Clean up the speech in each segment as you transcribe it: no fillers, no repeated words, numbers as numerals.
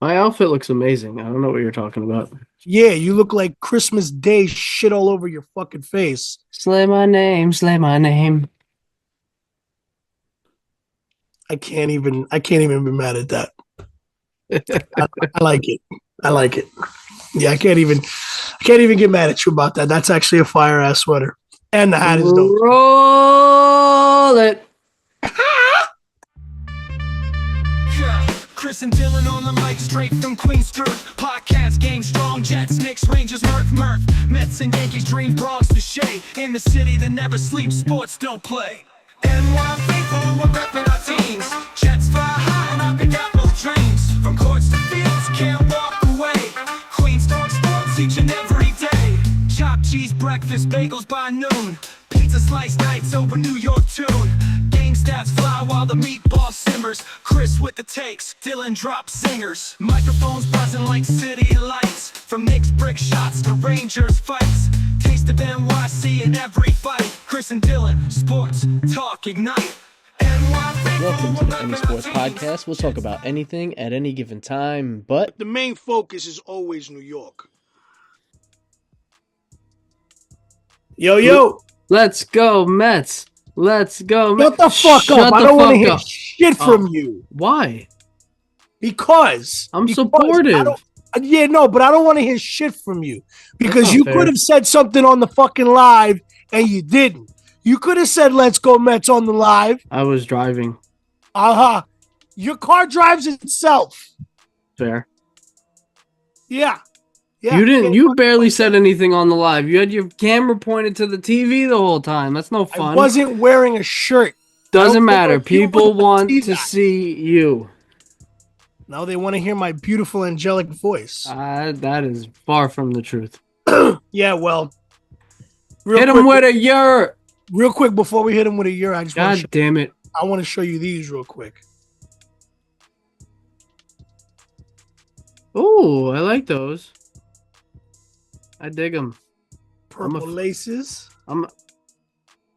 My outfit looks amazing. I don't know what you're talking about. Yeah, you look like Christmas Day shit all over your fucking face. Slay my name, slay my name. I can't even be mad at that. I like it. I like it. Yeah, I can't even get mad at you about that. That's actually a fire ass sweater. And the hat is dope. Roll it. Chris and Dylan on the mic, straight from Queens Turf. Podcast game strong, Jets, Knicks, Rangers, Murph. Mets and Yankees, dream Bronx to shade. In the city that never sleeps, sports don't play. NY faithful, we're repping our teams. Jets fly high and I pick out both dreams. From courts to fields, can't walk away. Queens talk sports each and every day. Chopped cheese breakfast, bagels by noon. Pizza slice nights over New York tune. Game stats fly while the meatball simmers. Chris with the takes, Dylan drops singers. Microphones buzzing like city lights. From Knicks brick shots to Rangers fights. Taste of NYC in every fight. Chris and Dylan, sports talk ignite. Welcome to the Any Sports Podcast. We'll talk about anything at any given time, but The main focus is always New York. Yo. let's go, Mets. Let's go, Mets. Shut the fuck up. I don't want to hear shit from you. Why? Because I'm because supportive. Yeah, no, but I don't want to hear shit from you. Because not you fair. could have said something on the fucking live and you didn't. You could have said let's go Mets on the live. I was driving. Your car drives itself. Fair. Yeah. You barely said anything on the live. You had your camera pointed to the TV the whole time. That's no fun. I wasn't wearing a shirt. Doesn't matter. if you People would want see to that. see you. Now they want to hear my beautiful angelic voice. That is far from the truth. Yeah, well. Hit him with a yurt. Real quick before we hit him with a year, God damn it. I want to show you these real quick. Oh, I like those. I dig them. Purple laces.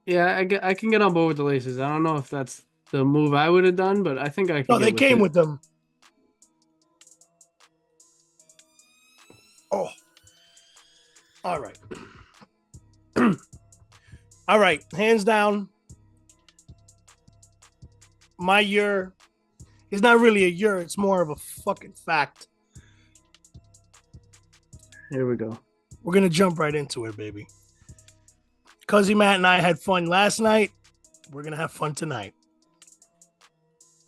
Yeah, I can get on board with the laces. I don't know if that's the move I would have done, but I think I can. No, they came with them. Oh. All right. All right. Hands down. My year is not really a year. It's more of a fucking fact. Here we go. We're going to jump right into it, baby. Cuzzy Matt and I had fun last night. We're going to have fun tonight.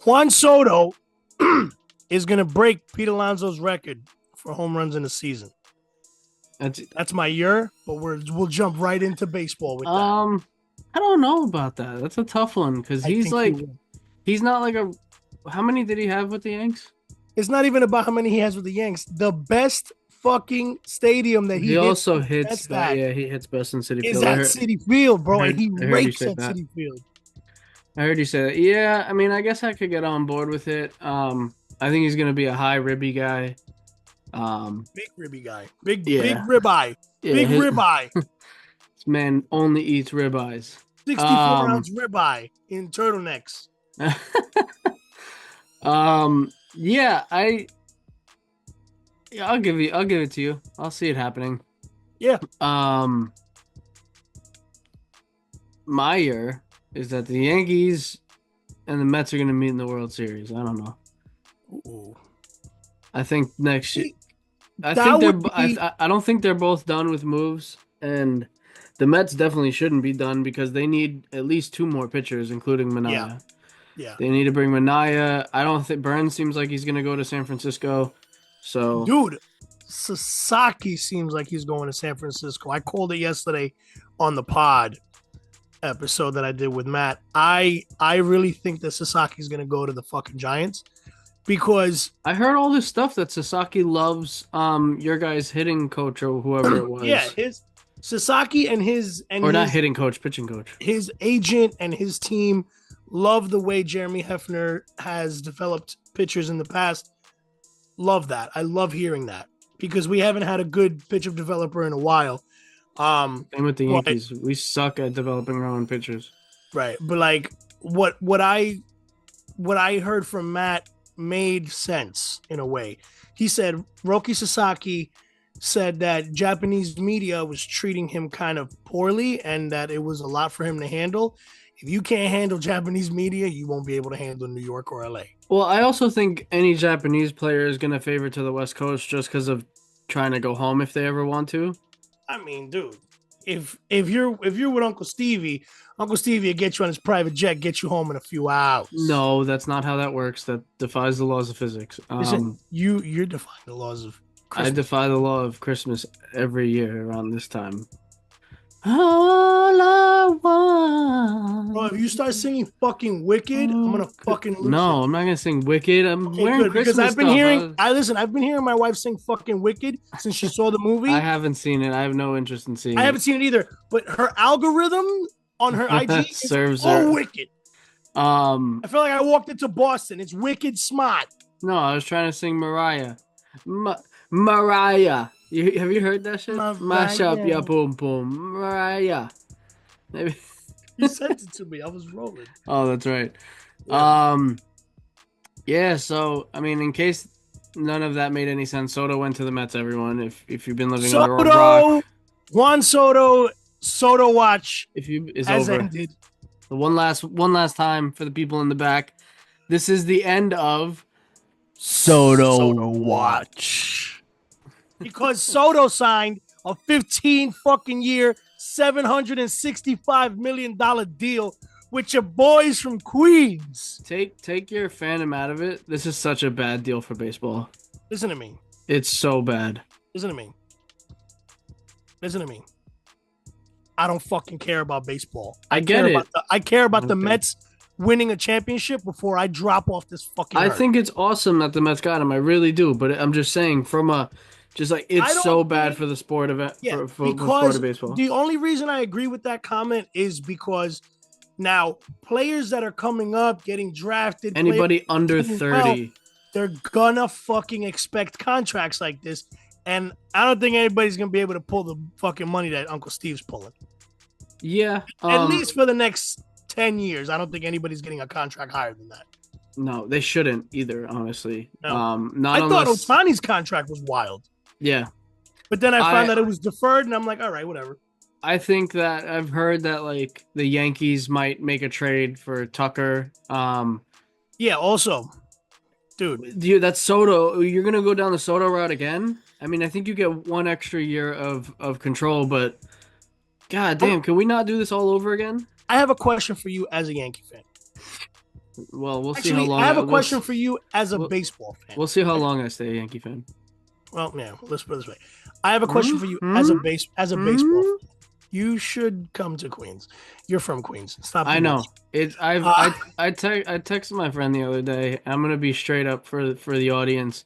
Juan Soto is going to break Pete Alonso's record for home runs in a season. That's my year, but we'll jump right into baseball with that. I don't know about that. That's a tough one because he's not like a. How many did he have with the Yanks? It's not even about how many he has with the Yanks. The best fucking stadium that he also hits that. Yeah, he hits best in City Field. Is at City Field, bro, and he rakes at City Field. I heard you say that. Yeah, I mean, I guess I could get on board with it. I think he's gonna be a high ribby guy. Big ribby guy. Big ribeye. Yeah, big ribeye. This man only eats ribeyes. 64-ounce ribeye in turtlenecks. Yeah, I'll give it to you. I'll see it happening. Yeah. My year is that the Yankees and the Mets are going to meet in the World Series. I don't know. Ooh. I think next year. I don't think they're both done with moves, and the Mets definitely shouldn't be done because they need at least two more pitchers, including Manaea. Yeah. They need to bring Manaea. I don't think Burns seems like he's going to go to San Francisco. So, dude, Sasaki seems like he's going to San Francisco. I called it yesterday on the pod episode that I did with Matt. I really think that Sasaki's going to go to the fucking Giants because I heard all this stuff that Sasaki loves your guy's hitting coach or whoever it was. Yeah, his Sasaki and not hitting coach, pitching coach. His agent and his team love the way Jeremy Hefner has developed pitchers in the past. Love that. I love hearing that because we haven't had a good pitcher developer in a while. Same with the Yankees. We suck at developing our own pitchers. Right. But like what I heard from Matt made sense in a way. He said Roki Sasaki said that Japanese media was treating him kind of poorly and that it was a lot for him to handle. If you can't handle Japanese media, you won't be able to handle New York or LA. Well, I also think any Japanese player is going to favor to the West Coast just because of trying to go home if they ever want to. I mean, dude, if you're with Uncle Stevie will get you on his private jet, get you home in a few hours. No, that's not how that works. That defies the laws of physics. Listen, you're defying the laws of Christmas. I defy the law of Christmas every year around this time. All I want. Bro, if you start singing fucking Wicked, I'm gonna fucking lose No, it. I'm not gonna sing Wicked. I'm wearing good, Christmas because I've been stuff. hearing. I've been hearing my wife sing fucking Wicked since she saw the movie. I haven't seen it. I have no interest in seeing it. I haven't seen it either. But her algorithm on her IG serves is all her. Wicked. I feel like I walked into Boston. It's Wicked smart. No, I was trying to sing Mariah. Mariah. Have you heard that shit? Mash up your boom boom, Mariah. Maybe you sent it to me. I was rolling. Oh, that's right. Yeah. Yeah. So I mean, in case none of that made any sense, Soto went to the Mets. Everyone, if you've been living under a rock, Juan Soto watch. Is has over. Ended. The one last time for the people in the back. This is the end of Soto watch. Because Soto signed a 15 fucking year, $765 million deal with your boys from Queens. Take your fandom out of it. This is such a bad deal for baseball. Listen to me. It's so bad. Listen to me. I don't fucking care about baseball. I get it. I care about the Mets winning a championship before I drop off this fucking I earth. think it's awesome that the Mets got him. I really do. But I'm just saying it's so bad for the sport of it. Yeah, for the because sport of baseball. The only reason I agree with that comment is because now players that are coming up, getting drafted, Anybody under 30. They're gonna fucking expect contracts like this. And I don't think anybody's gonna be able to pull the fucking money that Uncle Steve's pulling. Yeah. At least for the next 10 years. I don't think anybody's getting a contract higher than that. No, they shouldn't either, honestly. No. I thought Ohtani's contract was wild. Yeah. But then I found that it was deferred, and I'm like, all right, whatever. I think that I've heard that like the Yankees might make a trade for Tucker. Yeah, also, dude, that's Soto. You're gonna go down the Soto route again? I mean, I think you get one extra year of control, but god damn, can we not do this all over again? I have a question for you as a Yankee fan. Well, we'll see how long. I have a question for you as a baseball fan. We'll see how long I stay a Yankee fan. Well, yeah, let's put it this way. I have a question for you as a baseball fan. You should come to Queens. You're from Queens. Stop. I know. I texted my friend the other day. I'm gonna be straight up for the audience.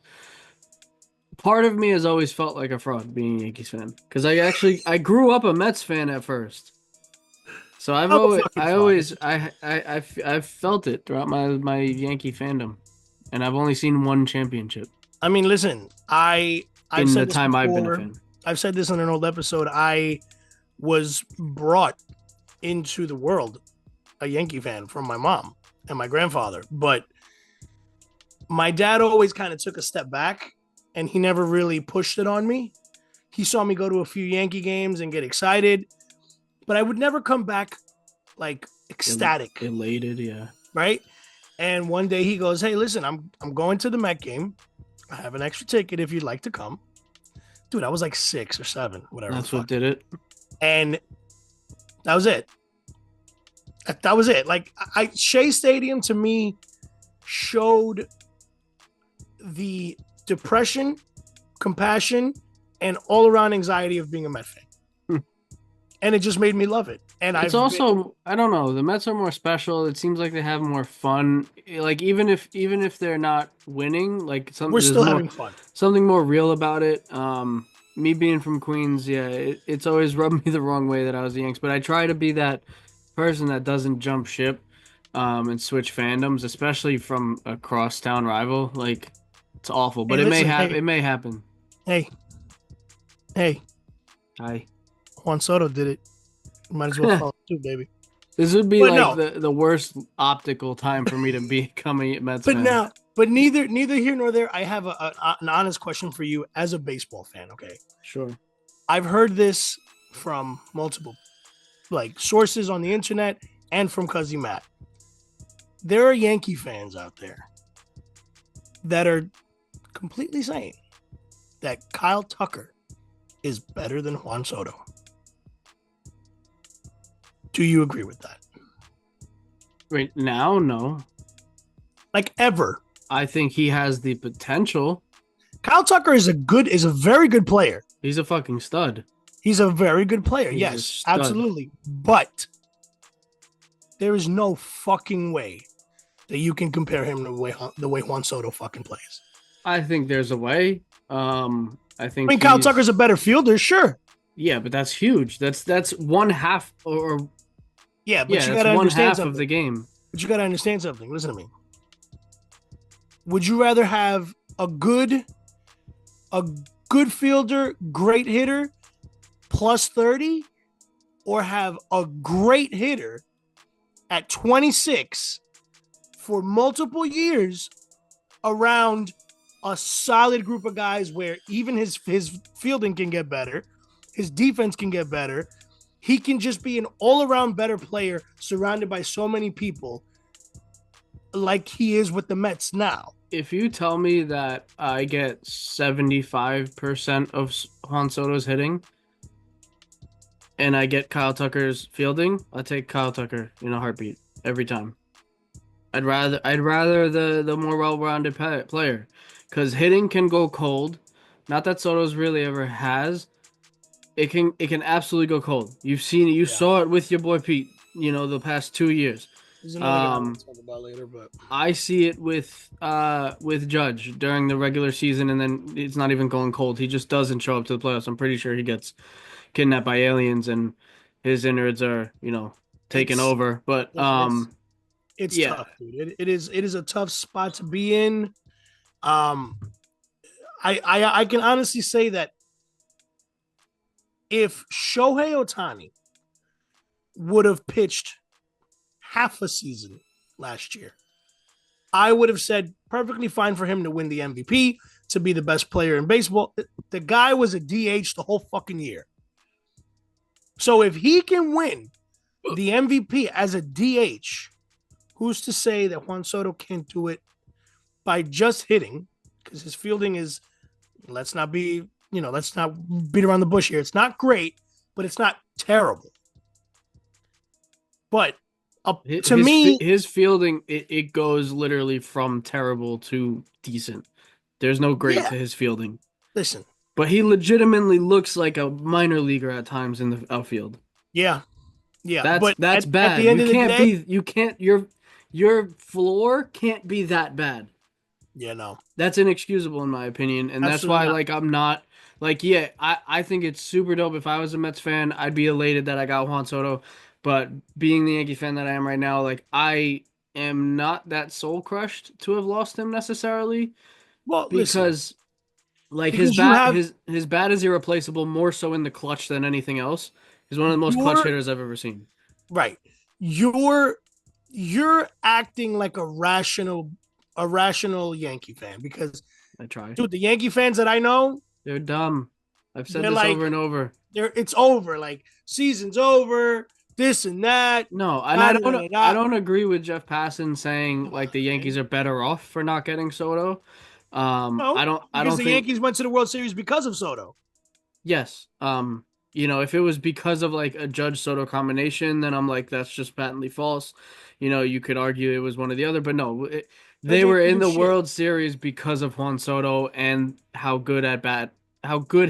Part of me has always felt like a fraud being a Yankees fan because I grew up a Mets fan at first. So I've felt it throughout my Yankee fandom, and I've only seen one championship. I mean, listen, I've said this before. I've been a fan. I've said this on an old episode. I was brought into the world a Yankee fan from my mom and my grandfather, but my dad always kind of took a step back, and he never really pushed it on me. He saw me go to a few Yankee games and get excited, but I would never come back like ecstatic, elated, yeah. Right? And one day he goes, "Hey, listen, I'm going to the Met game. I have an extra ticket if you'd like to come." Dude, I was like 6 or 7, whatever. That's what did it. And that was it. That was it. Like Shea Stadium to me showed the depression, compassion, and all-around anxiety of being a Met fan. And it just made me love it. And I don't know, the Mets are more special. It seems like they have more fun. Like even if they're not winning, like we're still having fun. Something more real about it. Me being from Queens, yeah, it's always rubbed me the wrong way that I was a Yanks, but I try to be that person that doesn't jump ship and switch fandoms, especially from a crosstown rival. Like it's awful, but it may happen. Hey. Hi. Juan Soto did it. Might as well follow too, baby. This would be the worst optical time for me to become a Mets fan. But neither here nor there. I have an honest question for you as a baseball fan. Okay, Sure. I've heard this from multiple sources on the internet and from Cuzzy Matt. There are Yankee fans out there that are completely saying that Kyle Tucker is better than Juan Soto. Do you agree with that? Right now, no. Like ever? I think he has the potential. Kyle Tucker is a very good player. He's a fucking stud. He's a very good player. He's yes, absolutely. But there is no fucking way that you can compare him to the way Juan Soto fucking plays. I think there's a way. I mean, Kyle Tucker's a better fielder, sure. Yeah, but that's huge. That's one half or yeah, but you gotta understand something. Of the game. But you gotta understand something. Listen to me. Would you rather have a good fielder, great hitter, plus 30, or have a great hitter at 26 for multiple years around a solid group of guys where even his fielding can get better, his defense can get better, he can just be an all-around better player surrounded by so many people like he is with the Mets now? If you tell me that I get 75% of Juan Soto's hitting and I get Kyle Tucker's fielding, I'll take Kyle Tucker in a heartbeat every time. I'd rather the more well-rounded player, because hitting can go cold. Not that Soto's really ever has. It can absolutely go cold. You've seen it. You saw it with your boy Pete. The past 2 years. There's another guy we'll talk about later, but I see it with Judge during the regular season, and then it's not even going cold. He just doesn't show up to the playoffs. I'm pretty sure he gets kidnapped by aliens, and his innards are taken over. But it's tough, dude. It is a tough spot to be in. I can honestly say that if Shohei Ohtani would have pitched half a season last year, I would have said perfectly fine for him to win the MVP, to be the best player in baseball. The guy was a DH the whole fucking year. So if he can win the MVP as a DH, who's to say that Juan Soto can't do it by just hitting? Because his fielding is, let's not beat around the bush here. It's not great, but it's not terrible. But to me, his fielding, it goes literally from terrible to decent. There's no great to his fielding. Listen. But he legitimately looks like a minor leaguer at times in the outfield. Yeah. Yeah. That's bad. At the end of the day, your floor can't be that bad. Yeah, no. That's inexcusable in my opinion. And Absolutely that's why I'm not I think it's super dope. If I was a Mets fan, I'd be elated that I got Juan Soto. But being the Yankee fan that I am right now, I am not that soul crushed to have lost him necessarily. Well, because his bat is irreplaceable, more so in the clutch than anything else. He's one of the most clutch hitters I've ever seen. Right. You're acting like a rational Yankee fan, because I try. Dude, the Yankee fans that I know, they're dumb. I've said this over and over. It's over. Season's over. This and that. No, and I don't agree with Jeff Passan saying the Yankees are better off for not getting Soto. No, I don't because the think Yankees went to the World Series because of Soto. Yes. If it was because of a Judge Soto combination, then I'm that's just patently false. You could argue it was one or the other, but no, they were in the World Series because of Juan Soto and how good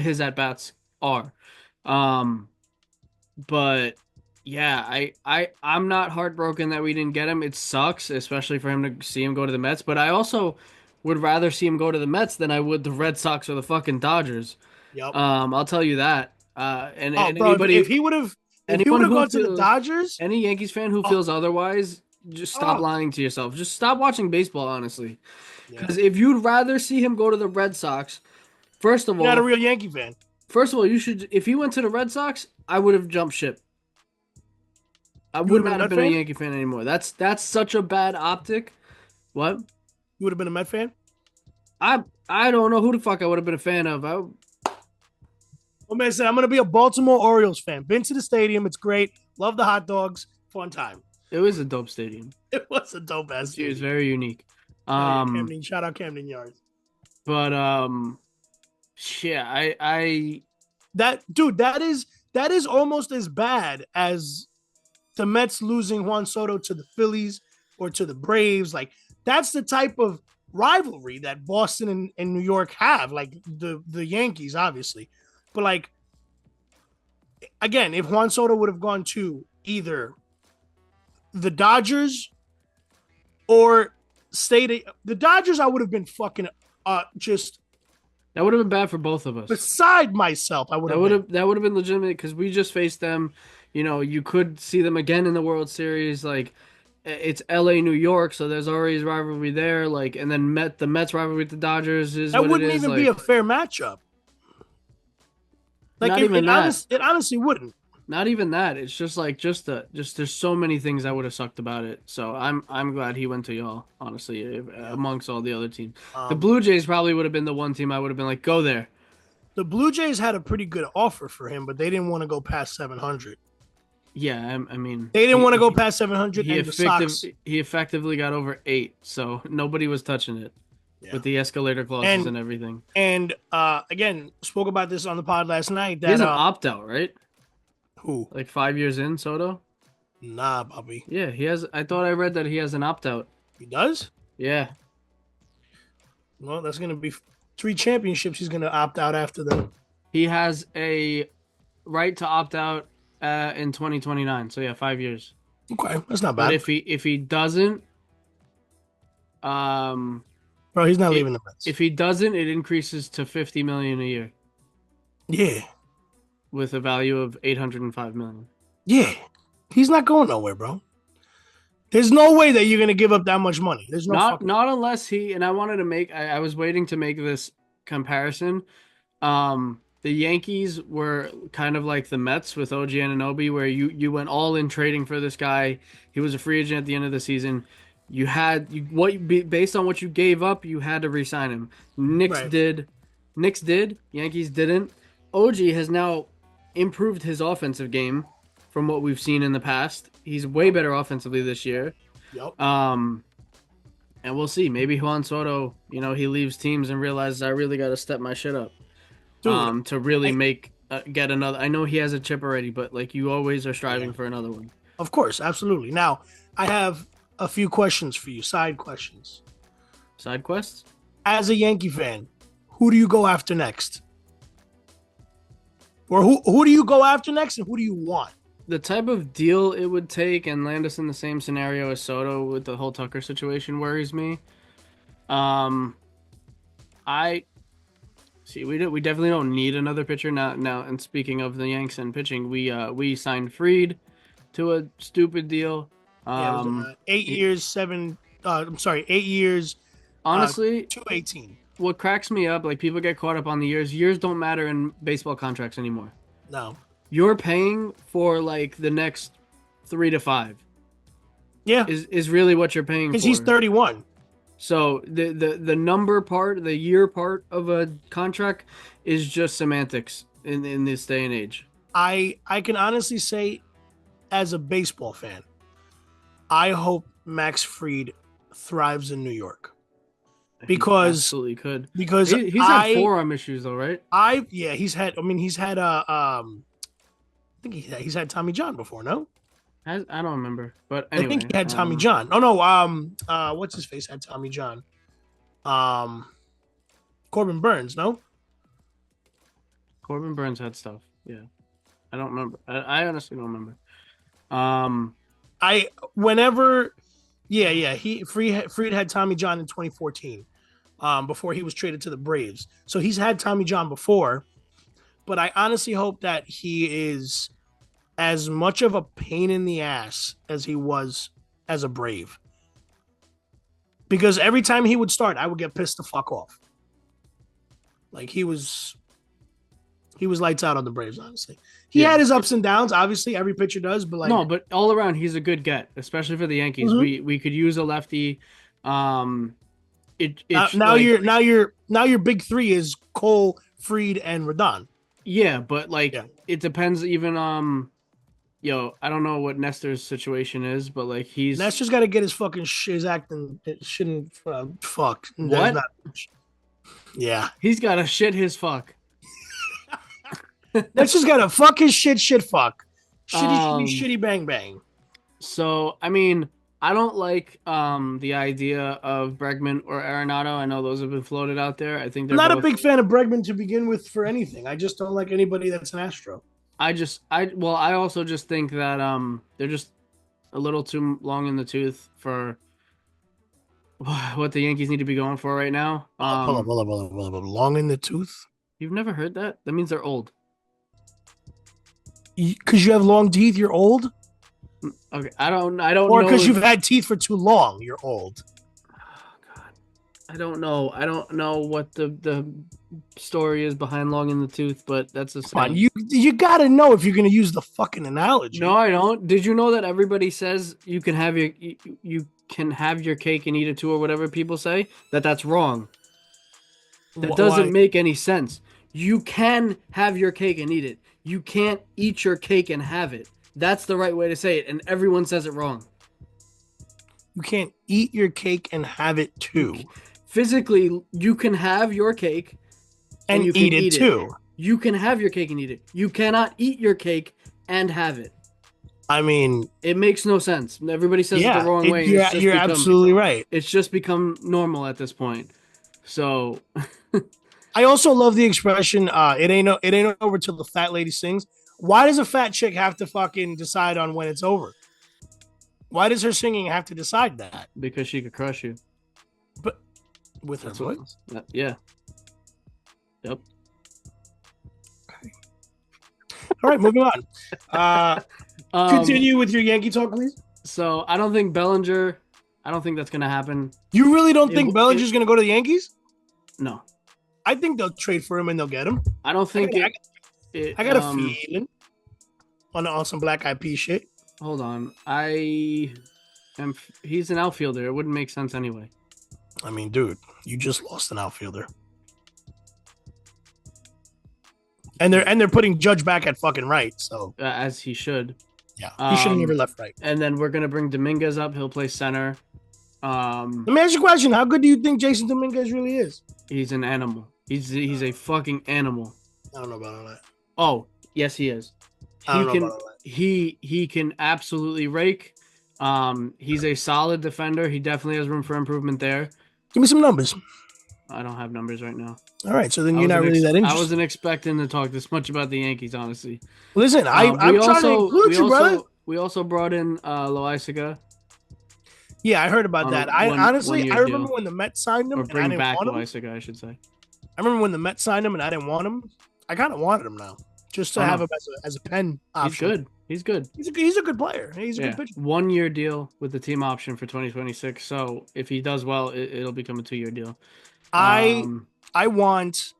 his at bats are. But yeah, I'm not heartbroken that we didn't get him. It sucks, especially for him to see him go to the Mets. But I also would rather see him go to the Mets than I would the Red Sox or the fucking Dodgers. Yep. I'll tell you that. If he would have gone to the Dodgers, any Yankees fan who feels otherwise, just stop lying to yourself. Just stop watching baseball, honestly. Because if you'd rather see him go to the Red Sox, first of all, you're not a real Yankee fan. First of all, you should. If he went to the Red Sox, I would have jumped ship. I would not have been a Yankee fan anymore. That's such a bad optic. What? You would have been a Met fan? I don't know who the fuck I would have been a fan of. Well, man said, I'm going to be a Baltimore Orioles fan. Been to the stadium. It's great. Love the hot dogs. Fun time. It was a dope stadium. It was a dope ass stadium. It was very unique. Shout out Camden Yards. But yeah, that is almost as bad as the Mets losing Juan Soto to the Phillies or to the Braves. Like, that's the type of rivalry that Boston and New York have. Like the Yankees, obviously. But like, again, if Juan Soto would have gone to either the Dodgers or the Dodgers, I would have been fucking just. That would have been bad for both of us. Beside myself, I would have. That would have been legitimate because we just faced them. You know, you could see them again in the World Series. Like, it's LA, New York, so there's always rivalry there. Like, and then the Mets rivalry with the Dodgers is that what wouldn't it is. even be a fair matchup. Like, it honestly wouldn't. Not even that. It's just like there's so many things that would have sucked about it. So I'm glad he went to y'all. Honestly, amongst all the other teams, the Blue Jays probably would have been the one team I would have been like, go there. The Blue Jays had a pretty good offer for him, but they didn't want to go past 700. Yeah, I mean, they didn't want to go past 700. He effectively got over 8, so nobody was touching it with the escalator clauses and everything. And again, spoke about this on the pod last night. That he has an opt out, right? Who? Like 5 years in, Soto? Nah, Bobby. Yeah, he has. I thought I read that he has an opt out. He does? Yeah. Well, that's gonna be 3 championships. He's gonna opt out after them. He has a right to opt out in 2029. So yeah, 5 years. Okay, that's not bad. But if he doesn't, bro, he's not leaving the Mets. If he doesn't, it increases to $50 million a year. Yeah. With a value of $805 million. Yeah, he's not going nowhere, bro. There's no way that you're gonna give up that much money. There's not unless he. And I wanted to make. I was waiting to make this comparison. The Yankees were kind of like the Mets with OG Anunoby, where you went all in trading for this guy. He was a free agent at the end of the season. Based on what you gave up, you had to re-sign him. Knicks did. Yankees didn't. OG has now improved his offensive game from what we've seen in the past. He's way better offensively this year. Yep. And we'll see. Maybe Juan Soto, he leaves teams and realizes I really got to step my shit up. Dude, to really get another. I know he has a chip already, but like you always are striving for another one. Of course, absolutely. Now, I have a few questions for you, side questions. Side quests? As a Yankee fan, who do you go after next? Or who do you go after next, and who do you want? The type of deal it would take and land us in the same scenario as Soto with the whole Tucker situation worries me. I see. We definitely don't need another pitcher now. And speaking of the Yanks and pitching, we signed Fried to a stupid deal. 8 years, 8 years. Honestly, 218. What cracks me up, like people get caught up on the years. Years don't matter in baseball contracts anymore. No. You're paying for like the next 3 to 5. Yeah. Is really what you're paying for. Because he's 31. So the number part, the year part of a contract is just semantics in this day and age. I can honestly say, as a baseball fan, I hope Max Fried thrives in New York. Because absolutely could. Because he's had forearm issues though, right? He's had he's had Tommy John before, no? I don't remember, but anyway, I think he had Tommy John. Oh no, what's his face had Tommy John? Corbin Burns, no? Corbin Burns had stuff. Yeah, I don't remember. I honestly don't remember. Fried had Tommy John in 2014, before he was traded to the Braves. So he's had Tommy John before, but I honestly hope that he is as much of a pain in the ass as he was as a Brave. Because every time he would start, I would get pissed the fuck off. Like he was lights out on the Braves, honestly. He had his ups and downs, obviously every pitcher does, but but all around he's a good get, especially for the Yankees. Mm-hmm. We could use a lefty. it's now like, your big three is Cole, Freed, and Rodon. yeah, but like Yeah. it depends. Even I don't know what Nestor's situation is, but like That's just got to get his fucking his acting. It shouldn't fuck. That's what not. Yeah, he's got to shit his fuck. that's just got to fuck his shit fuck. Um, Shitty bang bang. So I mean, I don't like the idea of Bregman or Arenado. I know those have been floated out there. I think I'm they're not both. a big fan of Bregman to begin with for anything. I just don't like anybody that's an Astro. I also just think that they're just a little too long in the tooth for what the Yankees need to be going for right now. Hold up. Long in the tooth? You've never heard that? That means they're old. Because you have long teeth, you're old? Okay, I don't know. Or because you've had teeth for too long, you're old. Oh, God. I don't know. I don't know what the story is behind long in the tooth, but that's the same. Come on, you got to know if you're going to use the fucking analogy. No, I don't. Did you know that everybody says you can have your cake and eat it too, or whatever people say? That's wrong. That doesn't make any sense. You can have your cake and eat it. You can't eat your cake and have it. That's the right way to say it, and everyone says it wrong. You can't eat your cake and have it too. Physically, you can have your cake and you can eat it too. You can have your cake and eat it. You cannot eat your cake and have it. I mean, it makes no sense. Everybody says it the wrong way. You're absolutely right. It's just become normal at this point. So I also love the expression, it ain't over till the fat lady sings. Why does a fat chick have to fucking decide on when it's over? Why does her singing have to decide that? Because she could crush you. But with her voice? Yeah. Yep. Okay. All right, moving on. Continue with your Yankee talk, please. So I don't think Bellinger. I don't think that's going to happen. You really don't think Bellinger's going to go to the Yankees? No. I think they'll trade for him and they'll get him. I don't think I got a feeling on some Black Eyed Peas shit. Hold on. He's an outfielder. It wouldn't make sense anyway. I mean, dude, you just lost an outfielder. And they're putting Judge back at fucking right, so as he should. Yeah, he should have never left right. And then we're gonna bring Dominguez up. He'll play center. Let me ask you a question: how good do you think Jason Dominguez really is? He's an animal. He's a fucking animal. I don't know about all that. Oh yes, he is. He can absolutely rake. He's a solid defender. He definitely has room for improvement there. Give me some numbers. I don't have numbers right now. All right, so then you're not really that interested. I wasn't expecting to talk this much about the Yankees, honestly. Listen, I'm trying to include you, brother. We also brought in Loaisaga. Yeah, I heard about that. I remember when the Mets signed him, or bring back Loaisaga, I should say. I remember when the Mets signed him, and I didn't want him. I kind of wanted him now, just to have him as a pen option. He's good. He's a good player. He's a good pitcher. 1 year deal with the team option for 2026. So if he does well, it'll become a 2-year deal. I want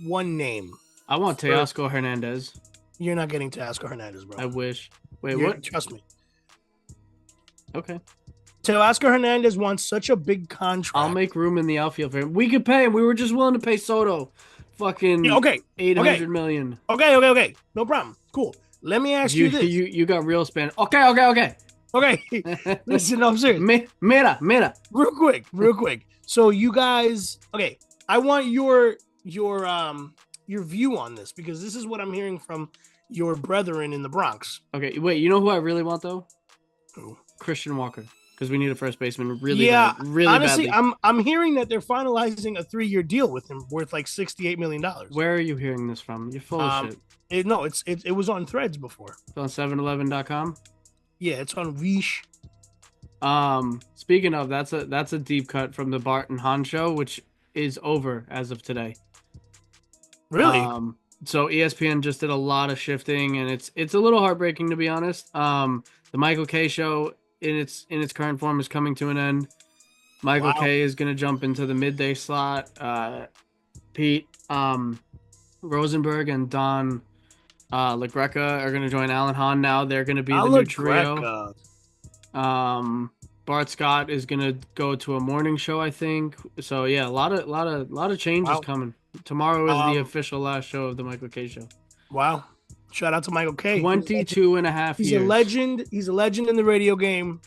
one name. I want Teoscar Hernandez. You're not getting Teoscar Hernandez, bro. I wish. Wait, what? Trust me. Okay. Teoscar Hernandez wants such a big contract. I'll make room in the outfield for him. We could pay him. We were just willing to pay Soto fucking $800 million. Okay. No problem. Cool. Let me ask you this. You got real Spanish. Okay. Listen, no, I'm serious. Mira. Real quick. So you guys, okay, I want your view on this because this is what I'm hearing from your brethren in the Bronx. Okay, wait, you know who I really want though? Who? Christian Walker. Because we need a first baseman really honestly, badly. I'm hearing that they're finalizing a 3-year deal with him worth like $68 million. Where are you hearing this from? You're full of shit. It was on Threads before. It's on 711.com? Yeah, it's on Wish. Speaking of, that's a deep cut from the Bart and Han show, which is over as of today. Really? So ESPN just did a lot of shifting, and it's a little heartbreaking to be honest. The Michael Kay show in its current form is coming to an end. Michael Kay is going to jump into the midday slot. Pete Rosenberg and Don LaGreca are going to join Alan Hahn now. They're going to be the new trio. Bart Scott is gonna go to a morning show, I think. So yeah, a lot of changes Wow. coming. Tomorrow is the Um, official last show of the Michael K show. wow. Shout out to Michael K. 22 and a half He's a years. legend. He's a legend in the radio game.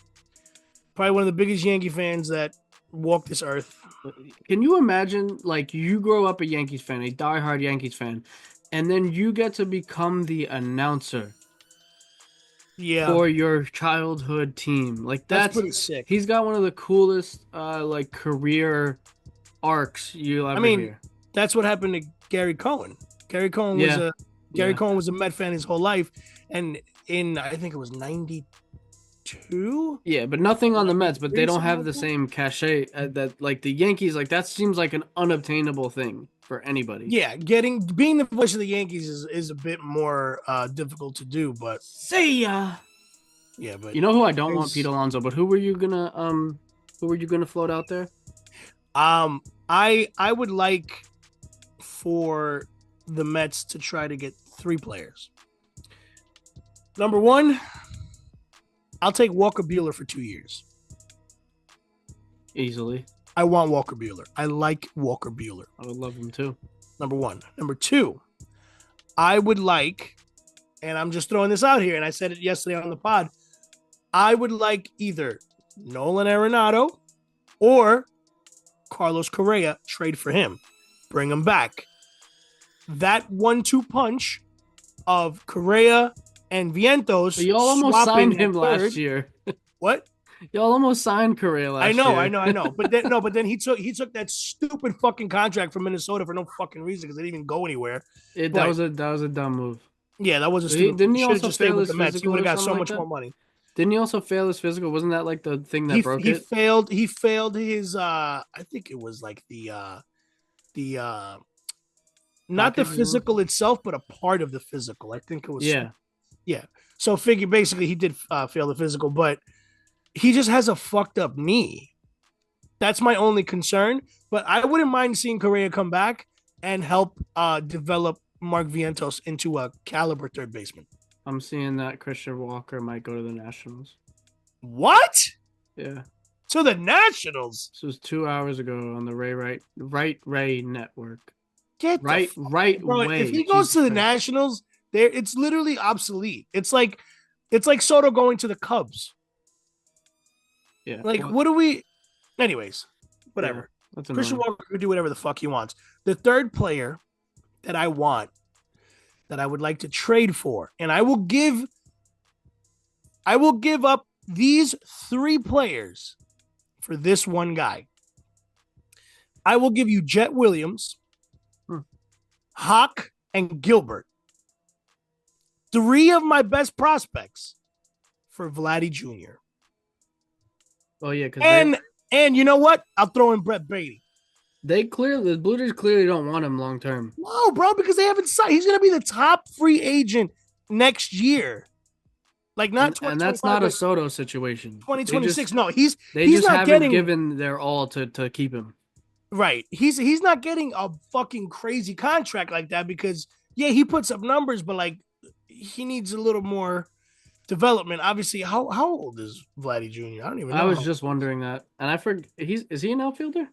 Probably one of the biggest Yankee fans that walked this earth. Can you imagine, like, you grow up a Yankees fan, a diehard Yankees fan, and then you get to become the announcer Yeah, for your childhood team? Like, that's pretty sick. he's got one of the coolest, like, career arcs you'll ever hear. That's what happened to Gary Cohen. Gary Cohen was a Met fan his whole life, and in I think it was '92. Yeah, but nothing on the Mets, but they don't have the same cachet that like the Yankees. Like that seems like an unobtainable thing for anybody. Yeah, being the voice of the Yankees is a bit more difficult to do, but see ya. Yeah, but you know who I don't want, Pete Alonso, but who were you gonna float out there? I would like for the Mets to try to get 3 players. Number 1, I'll take Walker Buehler for 2 years. Easily. I want Walker Buehler. I like Walker Buehler. I would love him too. Number 1. Number 2, I would like, and I'm just throwing this out here, and I said it yesterday on the pod, I would like either Nolan Arenado or Carlos Correa, trade for him. Bring him back. That 1-2 punch of Correa and Vientos. But y'all almost signed him last year. What? Y'all almost signed Correa last year. I know. But then he took that stupid fucking contract from Minnesota for no fucking reason because they didn't even go anywhere. That was a dumb move. Yeah, that was a stupid. Didn't he also fail his physical? He would have got so much more money. Didn't he also fail his physical? Wasn't that like the thing that broke it? He failed his I think it was like the not the physical itself, but a part of the physical. I think it was Yeah. So basically he did fail the physical, but he just has a fucked up knee. That's my only concern. But I wouldn't mind seeing Correa come back and help develop Mark Vientos into a caliber third baseman. I'm seeing that Christian Walker might go to the Nationals. What? Yeah. To the Nationals? This was 2 hours ago on the Ray Network. Get right bro, way. If he goes to the Nationals, it's literally obsolete. It's like Soto going to the Cubs. Yeah. Like, what do we? Anyways, whatever. Yeah, Christian Walker could do whatever the fuck he wants. The third player that I want, that I would like to trade for, and I will give up these 3 players for this one guy. I will give you Jet Williams, Hawk, and Gilbert. 3 of my best prospects for Vladdy Jr. Oh yeah, and you know what? I'll throw in Brett Beatty. The Blue Jays clearly don't want him long term. No, bro, because they haven't signed. He's going to be the top free agent next year. Like not, and that's not a Soto situation. 2026. They just not haven't given their all to keep him. Right. He's not getting a fucking crazy contract like that because he puts up numbers, but like he needs a little more development. Obviously, how old is Vladdy Jr.? I don't even know. I was just wondering that, and I forgot. Is he an outfielder?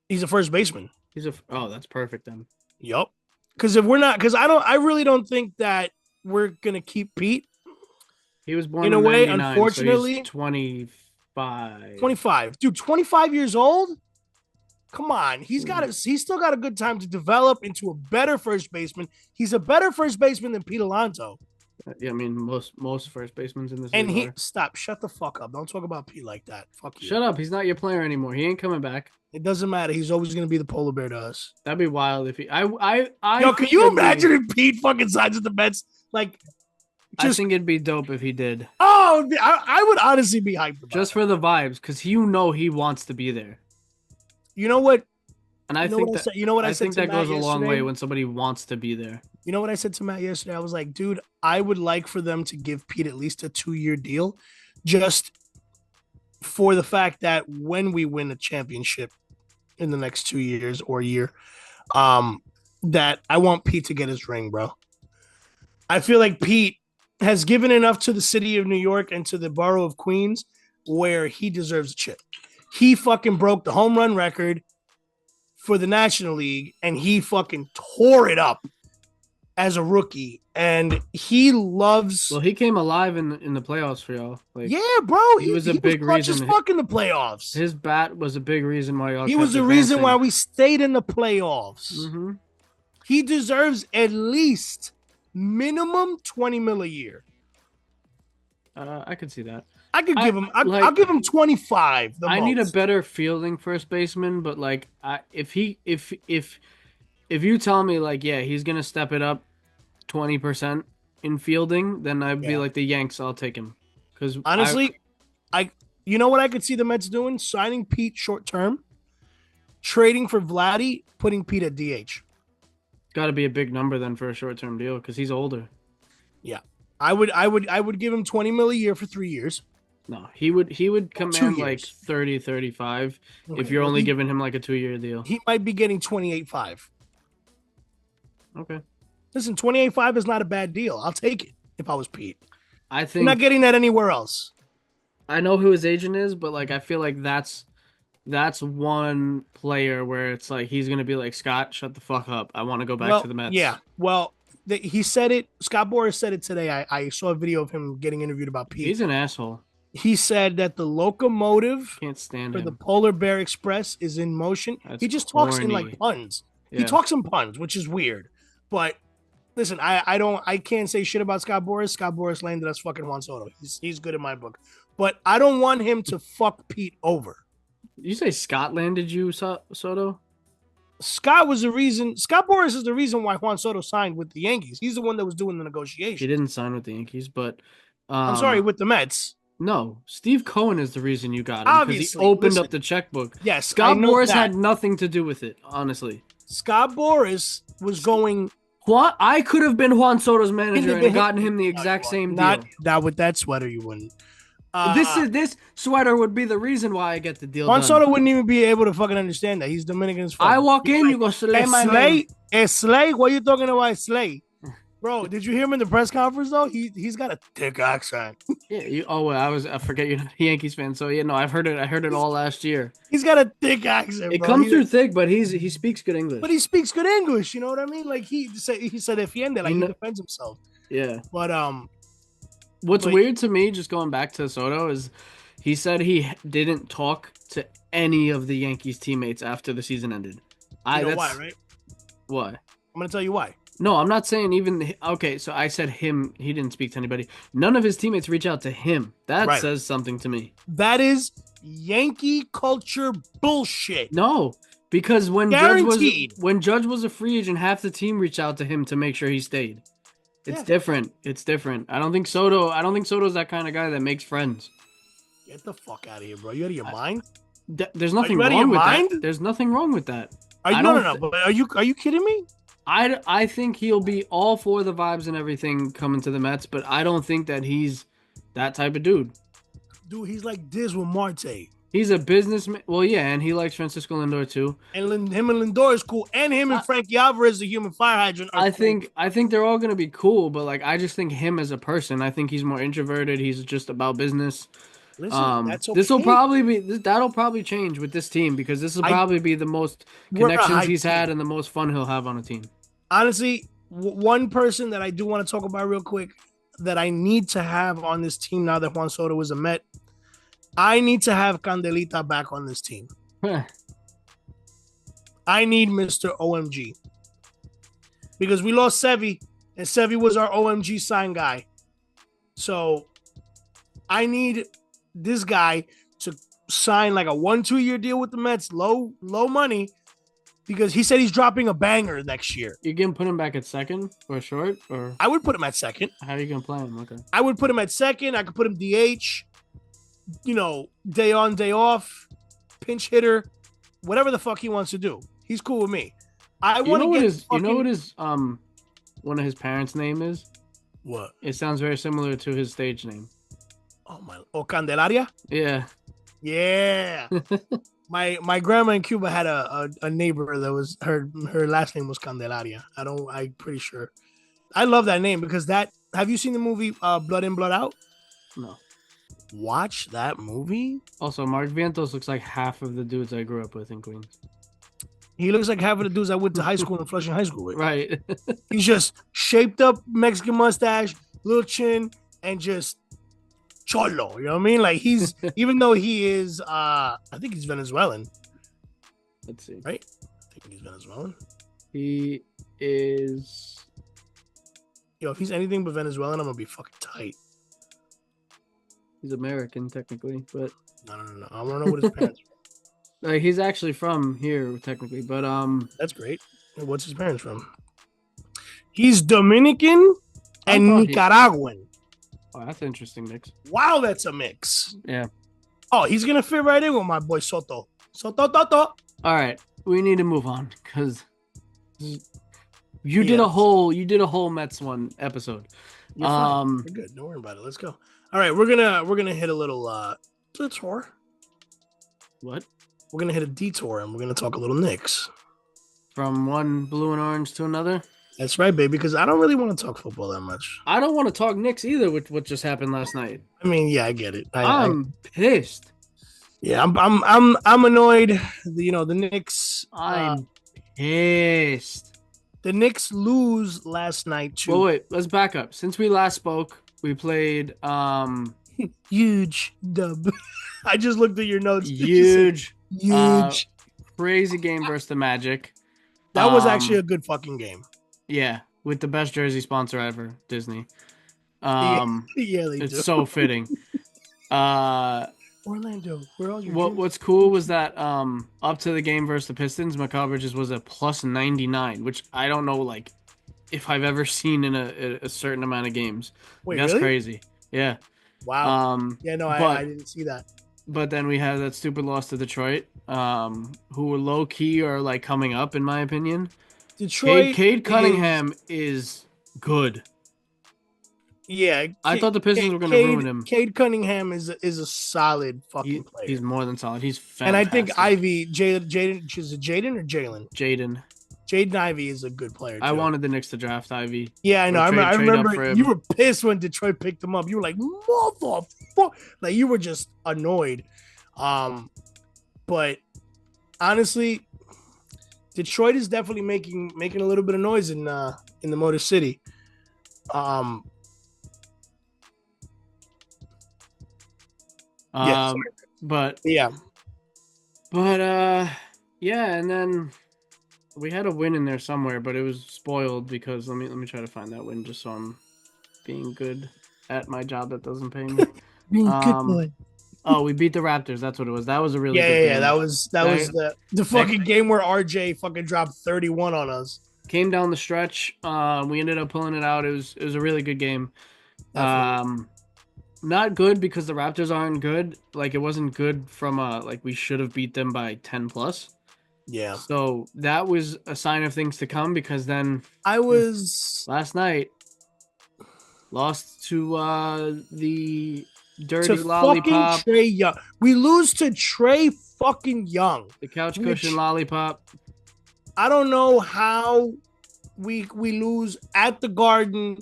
He's a first baseman. That's perfect then. Yup. Because I really don't think that we're gonna keep Pete. He was born in a way, 99, unfortunately. So he's 25. 25, dude. 25 years old. Come on, he's still got a good time to develop into a better first baseman. He's a better first baseman than Pete Alonso. Yeah, I mean most first basemen in this league. And shut the fuck up. Don't talk about Pete like that. Fuck you. Shut up. He's not your player anymore. He ain't coming back. It doesn't matter. He's always gonna be the polar bear to us. That'd be wild if he. Can you imagine if Pete fucking signs with the Mets? Like, I think it'd be dope if he did. Oh, I would honestly be hyped about just for the vibes, because he wants to be there. You know what? And I think that goes a long way when somebody wants to be there. You know what I said to Matt yesterday? I was like, dude, I would like for them to give Pete at least a 2-year deal, just for the fact that when we win a championship in the next 2 years or a year, that I want Pete to get his ring, bro. I feel like Pete has given enough to the city of New York and to the borough of Queens where he deserves a chip. He fucking broke the home run record for the National League, and he fucking tore it up as a rookie. And he loves. Well, he came alive in the playoffs for y'all. Like, Yeah, bro. he was a big clutch reason. as fuck in the playoffs. His bat was a big reason why y'all. He was the reason why we stayed in the playoffs. Mm-hmm. He deserves at least minimum 20 mil a year. I could see that. I could give him. I'll give him 25. I need a better fielding first baseman, but like, if you tell me like, yeah, he's gonna step it up 20% in fielding, then I'd be like the Yanks. I'll take him. Because honestly, you know what I could see the Mets doing? Signing Pete short term, trading for Vladdy, putting Pete at DH. Got to be a big number then for a short term deal because he's older. Yeah, I would give him 20 mil a year for 3 years. No, he would command like 30, 35 if you're only giving him like a 2-year deal. He might be getting 28.5. Okay. Listen, 28.5 is not a bad deal. I'll take it if I was Pete. I think you're not getting that anywhere else. I know who his agent is, but like I feel like that's one player where it's like he's gonna be like, Scott, shut the fuck up. I want to go back to the Mets. Yeah. Well, he said it. Scott Boras said it today. I saw a video of him getting interviewed about Pete. He's an asshole. He said that the locomotive can't stand for him. the Polar Bear Express is in motion. He just talks in like puns. Yeah. He talks in puns, which is weird. But listen, I can't say shit about Scott Boras. Scott Boras landed us fucking Juan Soto. He's good in my book. But I don't want him to fuck Pete over. You say Scott landed you, Soto? Scott was the reason. Scott Boras is the reason why Juan Soto signed with the Yankees. He's the one that was doing the negotiation. He didn't sign with the Yankees, but I'm sorry, with the Mets. No, Steve Cohen is the reason you got him. Obviously, because he opened up the checkbook. Yes, Scott Boras had nothing to do with it, honestly. Scott Boras was going. I could have been Juan Soto's manager and gotten him the exact same deal. Not with that sweater, you wouldn't. This sweater would be the reason why I get the deal. Juan Soto wouldn't even be able to fucking understand that. He's Dominican as fuck. I walk in, you go, Slay my name. Slay? What are you talking about, Slay? Bro, did you hear him in the press conference though? He's got a thick accent. Yeah. I forget you're not a Yankees fan, so yeah. No, I heard it all last year. He's got a thick accent. It comes through thick, but he speaks good English. But he speaks good English. You know what I mean? Like he said defiende, like he defends himself. Yeah. But what's weird to me, just going back to Soto, is he said he didn't talk to any of the Yankees teammates after the season ended. You know why, right? Why? I'm gonna tell you why. No, I'm not saying even. Okay, so I said him. He didn't speak to anybody. None of his teammates reach out to him. That says something to me. That is Yankee culture bullshit. No, because when Judge was a free agent, half the team reached out to him to make sure he stayed. It's different. It's different. I don't think Soto's that kind of guy that makes friends. Get the fuck out of here, bro. You out of your mind? There's nothing wrong with that. There's nothing wring with that. No. But are you kidding me? I think he'll be all for the vibes and everything coming to the Mets, but I don't think that he's that type of dude. Dude, he's like Diz with Marte. He's a businessman. Well, yeah, and he likes Francisco Lindor too. And him and Lindor is cool, and him and Frankie Alvarez, the human fire hydrant. I think they're all gonna be cool, but like I just think him as a person, I think he's more introverted. He's just about business. Listen, that's okay. That'll probably change with this team because this will probably be the most connections he's had and the most fun he'll have on a team. Honestly, one person that I do want to talk about real quick that I need to have on this team now that Juan Soto is a Met, I need to have Candelita back on this team. I need Mr. OMG because we lost Sevy and Sevy was our OMG sign guy. So I need this guy to sign like a 1-2 year deal with the Mets, low money, because he said he's dropping a banger next year. You can put him back at second or short, or I would put him at second. How are you gonna play him? Okay, I would put him at second. I could put him DH. You know, day on, day off, pinch hitter, whatever the fuck he wants to do. He's cool with me. I want to get. You know what his one of his parents' name is? What? It sounds very similar to his stage name. Oh my! Oh, Candelaria. Yeah. Yeah. My grandma in Cuba had a neighbor that was her last name was Candelaria. I'm pretty sure. I love that name because have you seen the movie Blood In, Blood Out? No. watch that movie. Also, Mark Vientos looks like half of the dudes I grew up with in Queens. He looks like half of the dudes I went to high school and Flushing High School with. Right. He's just shaped up Mexican mustache, little chin, and just cholo. You know what I mean? Like he's even though he is I think he's Venezuelan. Let's see. Right? I think he's Venezuelan. He is. Yo, if he's anything but Venezuelan, I'm gonna be fucking tight. He's American technically, but No. I want to know what his parents are. like he's actually from here technically, but That's great. What's his parents from? He's Dominican and thought he- Nicaraguan. oh, that's an interesting mix. Wow, that's a mix. Yeah. Oh, he's gonna fit right in with my boy Soto. Soto Toto. All right, we need to move on because you did a whole Mets one episode. You're fine. You're good. Don't worry about it. Let's go. All right, we're gonna hit a little detour. What? We're gonna hit a detour and we're gonna talk a little Knicks. From one blue and orange to another? That's right, baby. Because I don't really want to talk football that much. I don't want to talk Knicks either with what just happened last night. I mean, yeah, I get it. I'm pissed. Yeah, I'm annoyed. The Knicks. I'm pissed. The Knicks lose last night too. Well, wait, let's back up. Since we last spoke, we played huge dub. I just looked at your notes. Huge Crazy game versus the Magic. That was actually a good fucking game. Yeah, with the best jersey sponsor ever, Disney. Yeah, they it's do. so fitting. Orlando, where all your What's cool was that up to the game versus the Pistons, McCoverage's was a plus 99, which I don't know like if I've ever seen in a certain amount of games. Wait, that's really? crazy. Yeah. Wow. Yeah, no, I didn't see that. But then we had that stupid loss to Detroit, who were low key or like coming up in my opinion. Detroit. Cade Cunningham is good. Yeah, I thought the Pistons were going to ruin him. Cade Cunningham is a solid fucking player. He's more than solid. He's fantastic. And I think Jaden is it Jaden or Jalen? Jaden Ivey is a good player. I wanted the Knicks to draft Ivy. Yeah, I know. I remember you were pissed when Detroit picked him up. You were like, motherfucker. Like you were just annoyed. But honestly, Detroit is definitely making a little bit of noise in the Motor City. Yeah, and then we had a win in there somewhere, but it was spoiled because let me try to find that win just so I'm being good at my job that doesn't pay me. Being good boy. Oh, we beat the Raptors. That's what it was. That was a really good game. Yeah. That was the fucking game where RJ fucking dropped 31 on us. Came down the stretch. We ended up pulling it out. It was a really good game. Definitely. Not good because the Raptors aren't good. Like it wasn't good from like we should have beat them by 10 plus. Yeah. So that was a sign of things to come because then last night lost to the dirty lollipop. Trey Young. We lose to Trey fucking Young. The couch cushion lollipop. I don't know how we lose at the Garden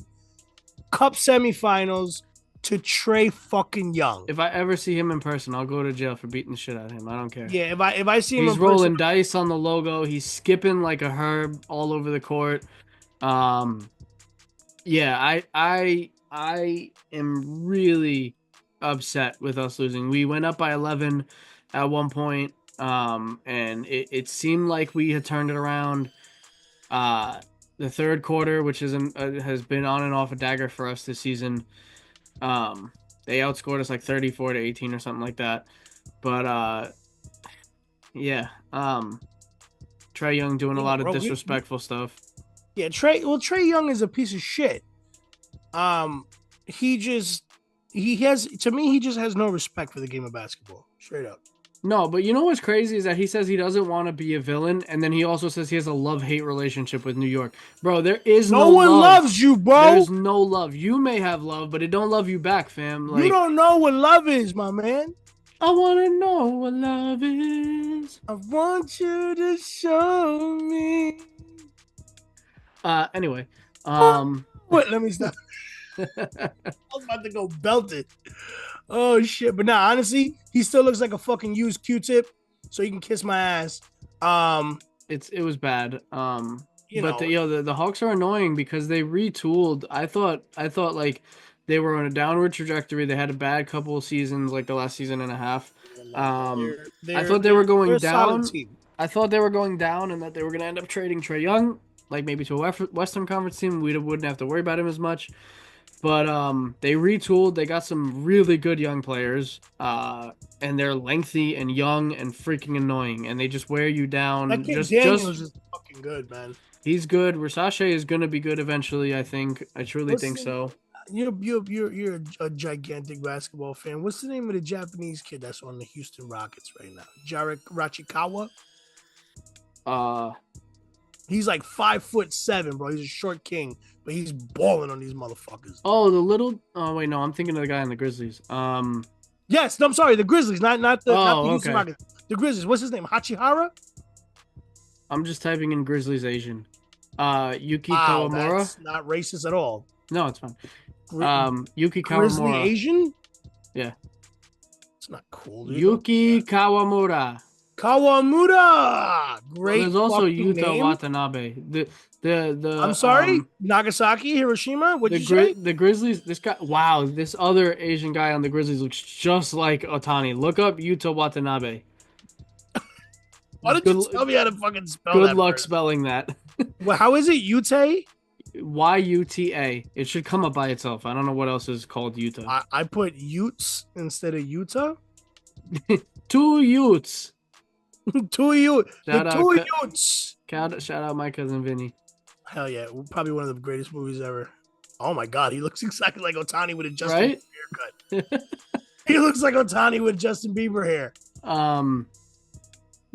Cup semifinals to Trey fucking Young. If I ever see him in person, I'll go to jail for beating the shit out of him. I don't care. Yeah, if I see him he's in rolling person, dice on the logo. He's skipping like a herb all over the court. Yeah, I am really upset with us losing. We went up by 11 at one point, and it seemed like we had turned it around. The third quarter, which has been on and off a dagger for us this season. They outscored us like 34-18 or something like that. But yeah, Trey Young doing a lot of disrespectful stuff. Yeah, Trey Young is a piece of shit. He just has no respect for the game of basketball. Straight up. No, but you know what's crazy is that he says he doesn't want to be a villain, and then he also says he has a love-hate relationship with New York. Bro, there is no one love. loves you, bro. There's no love. You may have love, but it don't love you back, fam. Like, you don't know what love is, my man. I want to know what love is. I want you to show me. Anyway. What? Let me stop. I was about to go belted. Oh shit! But nah, honestly, he still looks like a fucking used Q-tip, so he can kiss my ass. It was bad. You But know, the Hawks are annoying because they retooled. I thought like they were on a downward trajectory. They had a bad couple of seasons, like the last season and a half. I thought they were they're going a solid down. team. I thought they were going down, and that they were going to end up trading Trae Young, like maybe to a Western Conference team. We wouldn't have to worry about him as much. But they retooled. They got some really good young players, and they're lengthy and young and freaking annoying, and they just wear you down. That kid Just Daniels is fucking good, man. he's good. Versace is gonna be good eventually. I think. I truly think so. You're a gigantic basketball fan. What's the name of the Japanese kid that's on the Houston Rockets right now? Jarek Rachikawa. Uh, He's like 5'7", bro. He's a short king, but he's balling on these motherfuckers. oh, the little. Oh wait, no, I'm thinking of the guy in the Grizzlies. Yes, no, I'm sorry, the Grizzlies, not the Houston okay. Rockets. The Grizzlies. What's his name? Hachihara. I'm just typing in Grizzlies Asian. Yuki Wow, Kawamura. that's not racist at all. No, it's fine. Yuki Grizzly Kawamura. Asian. Yeah. It's not cool, dude. Yuki Kawamura. Kawamura. Great. There's also fucking Yuta name. Watanabe. The I'm sorry, Nagasaki, Hiroshima. What'd you say? The Grizzlies. This guy. Wow, this other Asian guy on the Grizzlies looks just like Otani. Look up Yuta Watanabe. Why don't you tell me how to fucking spell Good that? luck first? spelling that. Well, how is it? Ute? Yuta. It should come up by itself. I don't know what else is called Utah. I put Utes instead of Utah. Two Utes. Two Utes. Shout The out two Ca- Utes. Shout out my cousin Vinny. Hell yeah. Probably one of the greatest movies ever. Oh my God. He looks exactly like Otani with a Justin Right? Bieber haircut. He looks like Otani with Justin Bieber hair.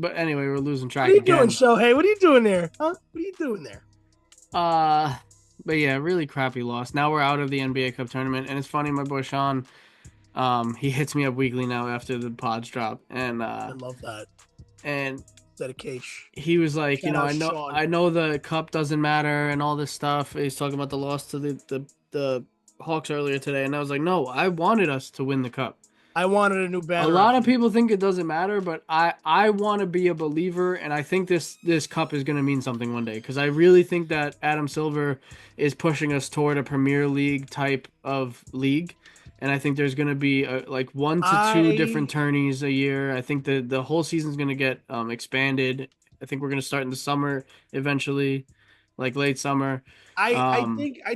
But anyway, we're losing track What are you again. doing, Shohei? What are you doing there? Huh? What are you doing there? But yeah, really crappy loss. Now we're out of the NBA Cup tournament, and it's funny, my boy Sean, he hits me up weekly now after the pods drop, and I love that and dedication. he was like, Shout out Sean. I know the cup doesn't matter and all this stuff. He's talking about the loss to the Hawks earlier today, and I was like, no, I wanted us to win the cup. I wanted a new banner. A lot of people think it doesn't matter, but I want to be a believer, and I think this cup is going to mean something one day, because I really think that Adam Silver is pushing us toward a Premier League type of league, and I think there's going to be like 1 to 2 different tourneys a year. I think the whole season's going to get expanded. I think we're going to start in the summer eventually, like late summer. I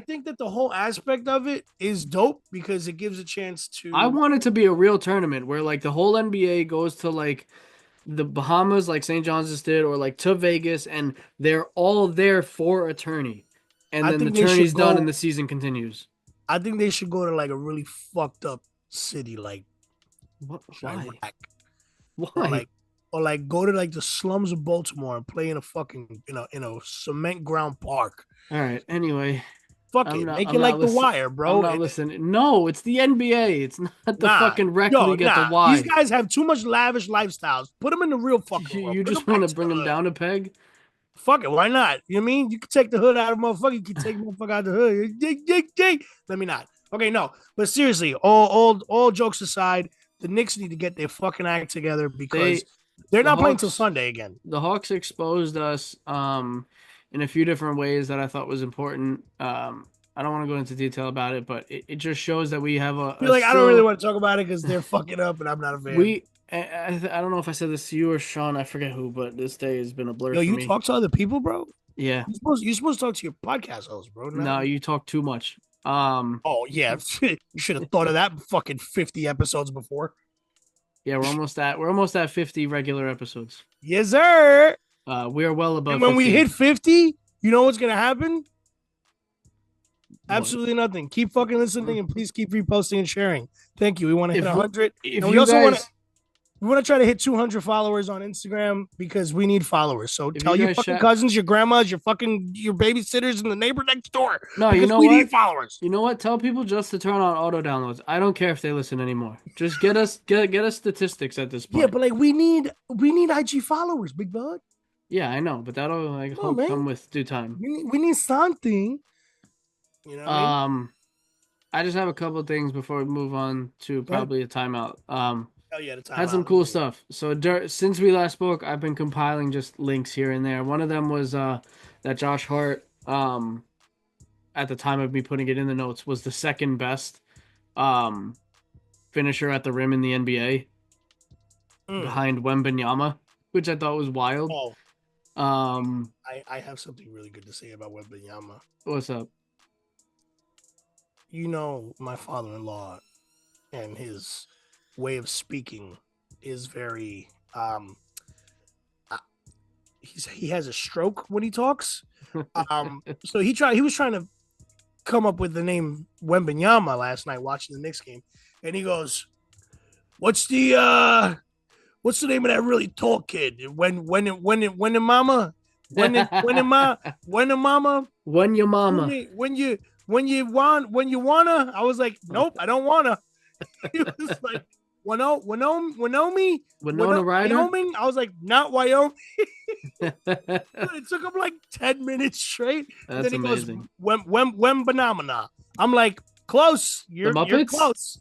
think that the whole aspect of it is dope because it gives a chance to. I want it to be a real tournament where like the whole NBA goes to like the Bahamas, like St. John's just did, or like to Vegas, and they're all there for a tourney, and then the tourney's done and the season continues. I think they should go to like a really fucked up city, like Why? Iraq. Why? Or like go to like the slums of Baltimore and play in a fucking in a cement ground park. All right. Anyway, Make it like The Wire, bro. I'm not listening. No, it's the NBA. It's not the fucking rec league at the Y. These guys have too much lavish lifestyles. Put them in the real fucking world. You just want to bring them down a peg? Fuck it, why not? You know what I mean? You can take the hood out of motherfucker. You can take motherfucker out of the hood. Let me not. Okay, no. But seriously, all jokes aside, the Knicks need to get their fucking act together because they're not playing till Sunday again. The Hawks exposed us in a few different ways that I thought was important. I don't want to go into detail about it, but it just shows that we have a. I don't really want to talk about it because they're fucking up, and I'm not a fan. I don't know if I said this to you or Sean. I forget who, but this day has been a blur. Yo, for you me. talk to other people, bro? Yeah. You're supposed to talk to your podcast host, bro. No, you talk too much. Oh yeah, you should have thought of that fucking 50 episodes before. Yeah, we're almost at 50 regular episodes. Yes, sir. We are well above. And when 50. we hit 50, you know what's gonna happen? Absolutely nothing. Keep fucking listening and please keep reposting and sharing. Thank you. We want to hit 100. And we also want to try to hit 200 followers on Instagram because we need followers. So tell your fucking cousins, your grandmas, your babysitters, and the neighbor next door. No, you know we what? need followers. You know what? Tell people just to turn on auto downloads. I don't care if they listen anymore. Just get us statistics at this point. Yeah, but like we need IG followers, big bud. Yeah, I know, but that'll come with due time. We need something. You know what I mean? I just have a couple of things before we move on to Go ahead. probably a timeout. Oh yeah, the Had some timeout. cool stuff. So since we last spoke, I've been compiling just links here and there. One of them was that Josh Hart at the time of me putting it in the notes was the second best um finisher at the rim in the NBA Mm. behind Wembanyama, which I thought was wild. Oh, Um, I have something really good to say about Wembanyama. what's up? You know, my father-in-law and his way of speaking is very uh, he has a stroke when he talks. So he was trying to come up with the name Wembanyama last night watching the Knicks game, and he goes, "What's the name of that really tall kid? When the mama, when the mama, When your mama, when you wanna." I was like, "Nope, I don't wanna." He was like, Winona Ryder. Wyoming. I was like, "Not Wyoming." It took him like 10 minutes straight. And That's then he amazing. goes, when banana. I'm like, close. You're Muppets? close.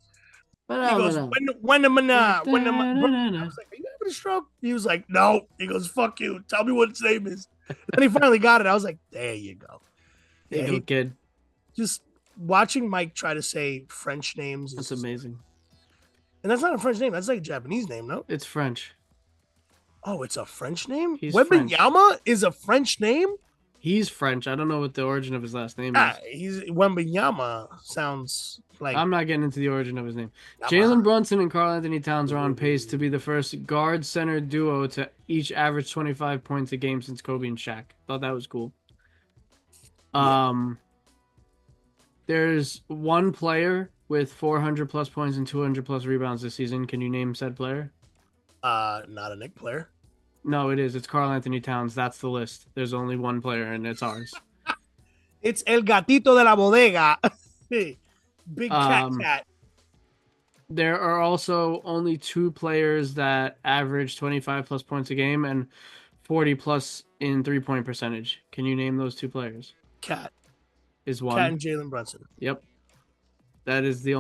He goes, when the mana. When the I was like, are you having a stroke? He was like, no. He goes, fuck you. Tell me what his name is. And then he finally got it. I was like, there you go. There you go, kid. Just watching Mike try to say French names. That's amazing. And that's not a French name. That's like a Japanese name, no? It's French. Oh, it's a French name? He's Wembanyama is a French name? He's French. I don't know what the origin of his last name is. Wembanyama sounds like... I'm not getting into the origin of his name. Jalen Brunson and Karl Anthony Towns are on pace to be the first guard-center duo to each average 25 points a game since Kobe and Shaq. Thought that was cool. There's one player with 400 plus points and 200 plus rebounds this season. Can you name said player? Not a Knicks player. No, it is. It's Karl Anthony Towns. That's the list. There's only one player, and it's ours. It's El Gatito de la Bodega. Big cat. There are also only two players that average 25 plus points a game and 40 plus in 3-point percentage. Can you name those two players? Cat is one. Cat and Jalen Brunson. Yep. That is the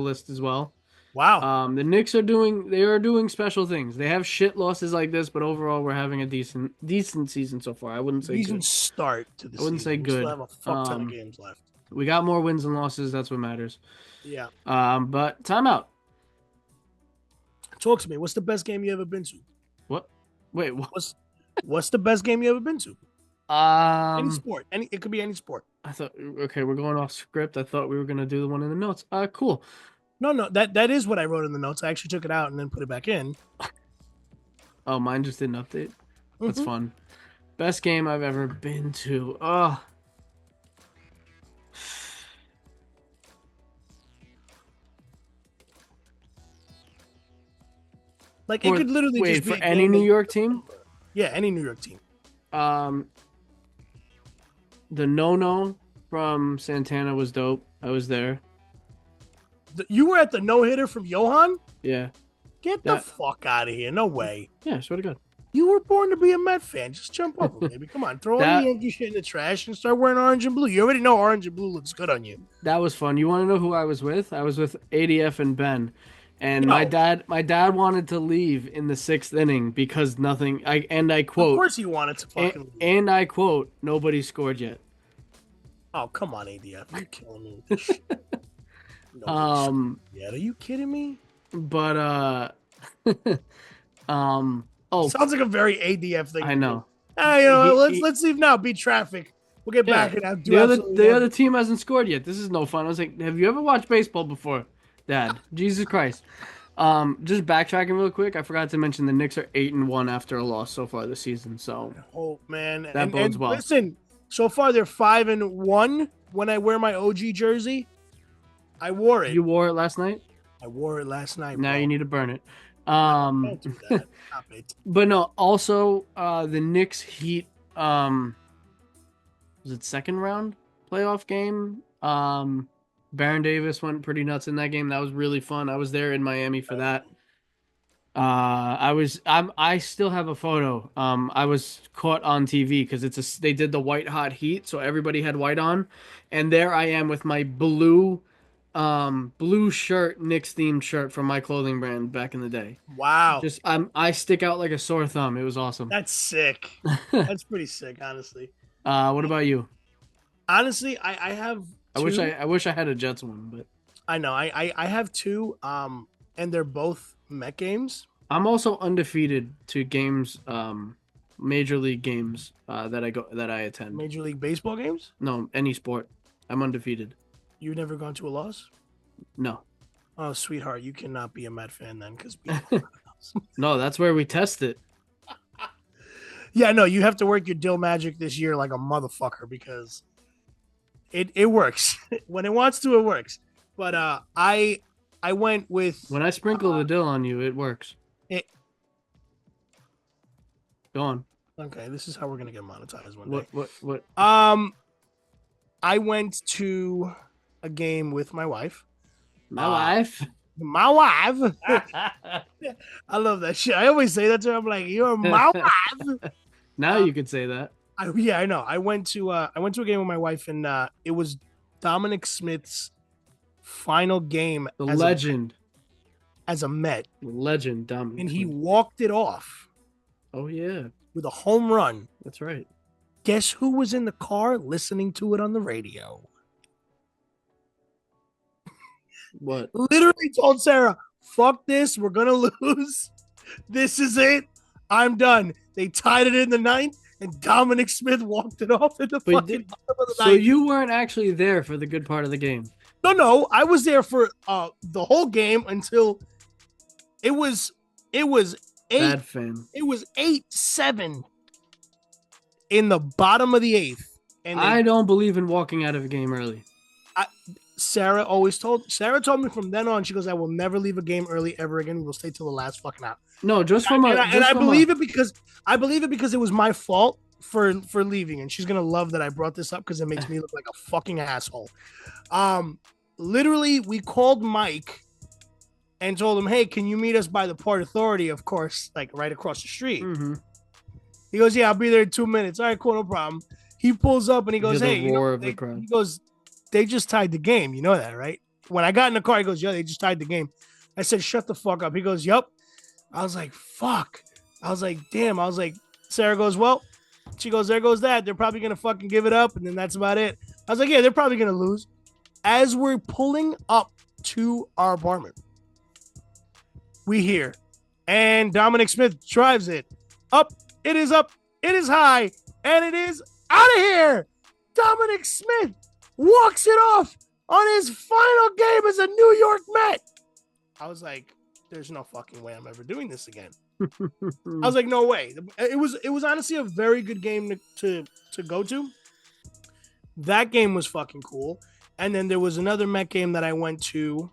list as well. Wow. The Knicks are doing special things. They have shit losses like this, but overall we're having a decent season so far. I wouldn't say decent good. Start to the season. I wouldn't say we good. Still have a fuck ton of games left. We got more wins and losses. That's what matters. Yeah. But timeout. Talk to me. What's the best game you ever been to? What? Wait. What? What's the best game you ever been to? Any sport. It could be any sport. I thought. Okay, we're going off script. I thought we were gonna do the one in the notes. Cool. No. That is what I wrote in the notes. I actually took it out and then put it back in. Oh, mine just didn't update. That's fun. Best game I've ever been to. Oh. Like it could literally just be for any New York team. Yeah, any New York team. The no from Santana was dope. I was there. You were at the no hitter from Johan? Yeah. Get the fuck out of here! No way. Yeah, swear to God. You were born to be a Met fan. Just jump over, baby. Come on, throw all the Yankee shit in the trash and start wearing orange and blue. You already know orange and blue looks good on you. That was fun. You want to know who I was with? I was with ADF and Ben. And my dad wanted to leave in the 6th inning because nothing. I quote. Of course, he wanted to fucking leave. And I quote, nobody scored yet. Oh come on, ADF! You're killing me with this shit. Yeah, are you kidding me? But sounds like a very ADF thing. I know. Let's leave now. Beat traffic. We'll get back and do the other team hasn't scored yet. This is no fun. I was like, have you ever watched baseball before? Dad, Jesus Christ. Just backtracking real quick, I forgot to mention the Knicks are 8-1 after a loss so far this season. So, man, that bodes well. Listen, so far they're 5-1. When I wear my OG jersey, I wore it. You wore it last night? I wore it last night. Now bro. You need to burn it. Don't do that. Stop it. But no, also the Knicks Heat. Was it second round playoff game? Baron Davis went pretty nuts in that game. That was really fun. I was there in Miami for that. I still have a photo. I was caught on TV because they did the white hot Heat, so everybody had white on, and there I am with my blue blue shirt, Knicks themed shirt from my clothing brand back in the day. Wow. Just I stick out like a sore thumb. It was awesome. That's sick. That's pretty sick, honestly. What about you? Honestly, I have two. I wish I had a Jets one, but I know. I have two. And they're both Met games. I'm also undefeated to games, major league games that I attend. Major League Baseball games? No, any sport. I'm undefeated. You've never gone to a loss? No. Oh, sweetheart, you cannot be a Met fan then, because No, that's where we test it. yeah, no, you have to work your dill magic this year like a motherfucker because it works. When it wants to, it works. But I went with when I sprinkle the dill on you, it works. Go on. Okay, this is how we're gonna get monetized one day. What? I went to a game with my wife. My wife. My wife. I love that shit. I always say that to her. I'm like, "You're my wife." Now you could say that. Yeah, I know. I went to a game with my wife, and it was Dominic Smith's final game. The legend. As a Met. Legend, Dominic. And he walked it off. Oh yeah. With a home run. That's right. Guess who was in the car listening to it on the radio? What? Literally told Sarah, fuck this. We're going to lose. This is it. I'm done. They tied it in the ninth, and Dominic Smith walked it off in the fucking bottom of the so ninth. you weren't actually there for the good part of the game? No. I was there for the whole game until it was 8. Bad fan. It was 8-7 in the bottom of the 8th. And I don't believe in walking out of a game early. Sarah told me from then on, she goes, I will never leave a game early ever again. We will stay till the last fucking out. No, I believe it because it was my fault for leaving. And she's gonna love that I brought this up because it makes me look like a fucking asshole. Literally, we called Mike and told him, hey, can you meet us by the Port Authority? Of course, like right across the street. Mm-hmm. He goes, yeah, I'll be there in 2 minutes. All right, cool, no problem. He pulls up and he goes, hey, he goes, they just tied the game. You know that, right? When I got in the car, he goes, yeah, they just tied the game. I said, shut the fuck up. He goes, yup. I was like, fuck. I was like, damn. I was like, Sarah goes, well, she goes, there goes that. They're probably going to fucking give it up. And then that's about it. I was like, yeah, they're probably going to lose. As we're pulling up to our apartment, we hear, and Dominic Smith drives it up. It is high, and it is out of here. Dominic Smith walks it off on his final game as a New York Met. I was like, there's no fucking way I'm ever doing this again. I was like, no way. It was honestly a very good game to go to. That game was fucking cool. And then there was another Met game that I went to.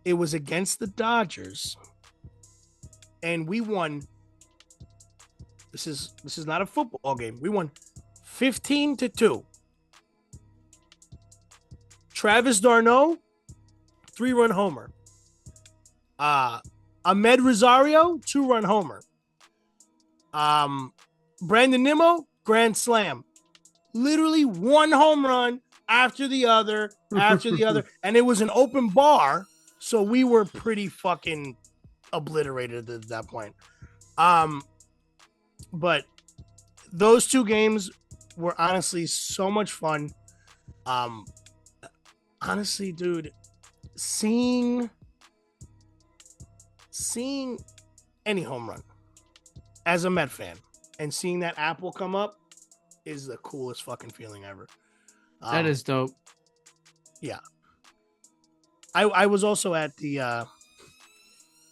It was against the Dodgers. And we won. This is not a football game. We won 15-2. Travis d'Arnaud, 3-run homer. Ahmed Rosario, 2-run homer. Brandon Nimmo, grand slam. Literally one home run after the other, and it was an open bar, so we were pretty fucking obliterated at that point. But those two games were honestly so much fun. Honestly, dude, seeing any home run as a Met fan and seeing that apple come up is the coolest fucking feeling ever. That is dope. Yeah. I was also at the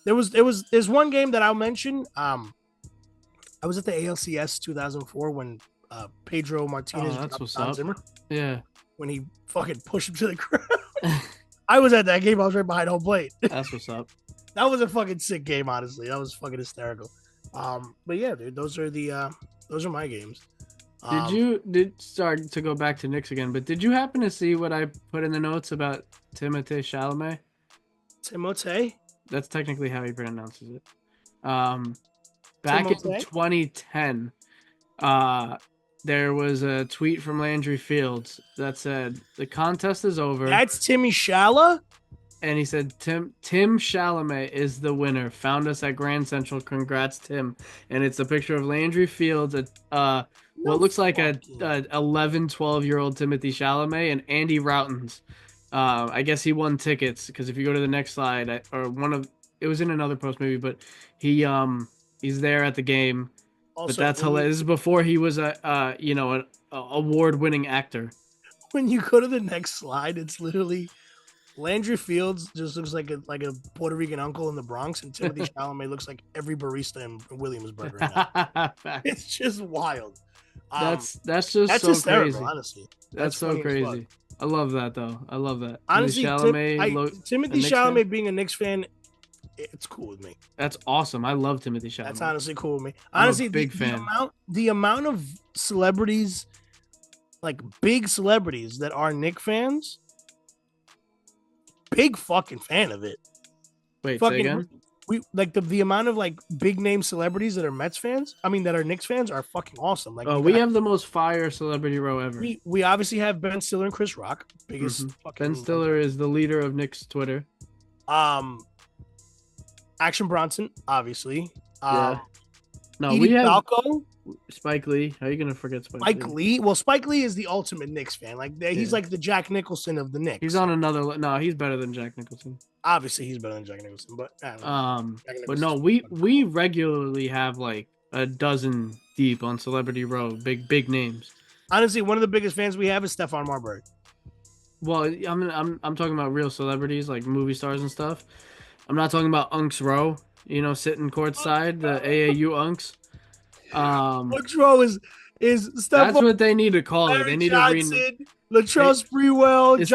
there's one game that I'll mention. I was at the ALCS 2004 when Pedro Martinez dropped Don Zimmer. Yeah. When he fucking pushed him to the ground. I was at that game. I was right behind home plate. That's what's up. That was a fucking sick game, honestly. That was fucking hysterical. But yeah, dude, those are my games. Sorry to go back to Knicks again, but did you happen to see what I put in the notes about Timothée Chalamet? Timothée? That's technically how he pronounces it. Back in 2010, there was a tweet from Landry Fields that said the contest is over. That's Timmy Shala? And he said, Tim Chalamet is the winner. Found us at Grand Central. Congrats, Tim. And it's a picture of Landry Fields, what looks like a 11, 12-year-old Timothy Chalamet, and Andy Routens. I guess he won tickets because if you go to the next slide, it was in another post maybe, but he's there at the game. Also, but that's hilarious. This is before he was an award-winning actor. When you go to the next slide, it's literally Landry Fields just looks like a Puerto Rican uncle in the Bronx, and Timothy Chalamet looks like every barista in Williamsburg right now. It's just wild. That's so crazy. Honestly, that's so crazy. I love that though. I love that. Honestly, Timothy Chalamet being a Knicks fan, it's cool with me. That's awesome. I love Timothy Chalamet. That's honestly cool with me. Honestly, big fan. The amount of celebrities, like big celebrities that are Knicks fans. Big fucking fan of it. Wait, say again? We like the amount of like big name celebrities that are Mets fans. I mean, that are Knicks fans are fucking awesome. Like, we have the most fire celebrity row ever. We obviously have Ben Stiller and Chris Rock. Biggest fucking. Ben Stiller is the leader of Knicks Twitter. Action Bronson, obviously. Yeah. No, Edie we have Falco. Spike Lee. How are you gonna forget Spike Lee? Well, Spike Lee is the ultimate Knicks fan. Like he's like the Jack Nicholson of the Knicks. He's on another. No, he's better than Jack Nicholson. Obviously, he's better than Jack Nicholson, but but no, we regularly have like a dozen deep on Celebrity Row, big names. Honestly, one of the biggest fans we have is Stephon Marbury. Well, I'm talking about real celebrities like movie stars and stuff. I'm not talking about Unks Row. Sitting courtside, the AAU Unks. Unks Row is Stephon. That's what they need to call it. They need Johnson, to Latrell Sprewell. It's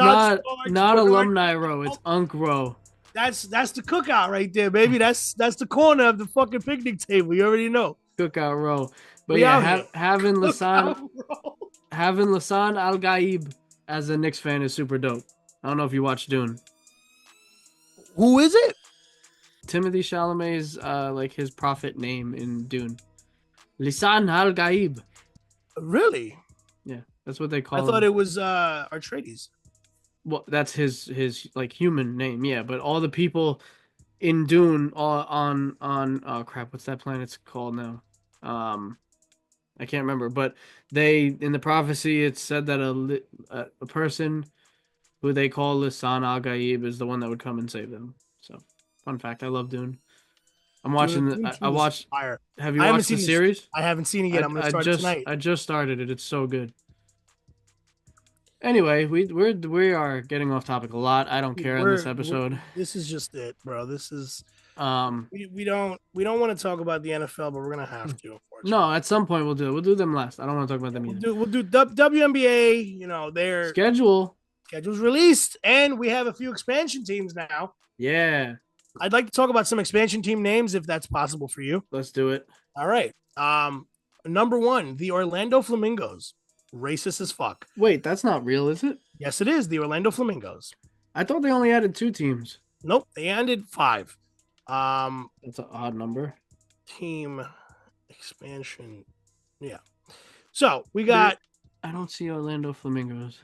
not alumni row. It's Unk Row. That's the cookout right there, baby. That's the corner of the fucking picnic table. You already know. Cookout row. But having Lasan Al Gaib as a Knicks fan is super dope. I don't know if you watched Dune. Who is it? Timothy Chalamet's like his prophet name in Dune. Lisan Al Gaib. Really? Yeah, that's what they call him. I thought it was Artrades. Well, that's his like human name, yeah. But all the people in Dune on oh crap, what's that planet's called now? I can't remember. But in the prophecy it said that a person who they call Lisan Al Gaib is the one that would come and save them. So fun fact, I love Dune. I'm watching I watched. Fire. Have you watched the series? I haven't seen it yet. I'm gonna start tonight. I just started it. It's so good. Anyway, we are getting off topic a lot. I don't care in this episode. This is just it, bro. This is we don't want to talk about the NFL, but we're gonna have to. No, at some point we'll do it. We'll do them last. I don't want to talk about them either. We'll do WNBA. Their schedule's released, and we have a few expansion teams now. Yeah. I'd like to talk about some expansion team names if that's possible for you. Let's do it. All right. Number 1, the Orlando Flamingos. Racist as fuck. Wait, that's not real, is it? Yes, it is. The Orlando Flamingos. I thought they only added 2 teams. Nope, they added 5. That's an odd number. Team expansion. Yeah. So we got. I don't see Orlando Flamingos.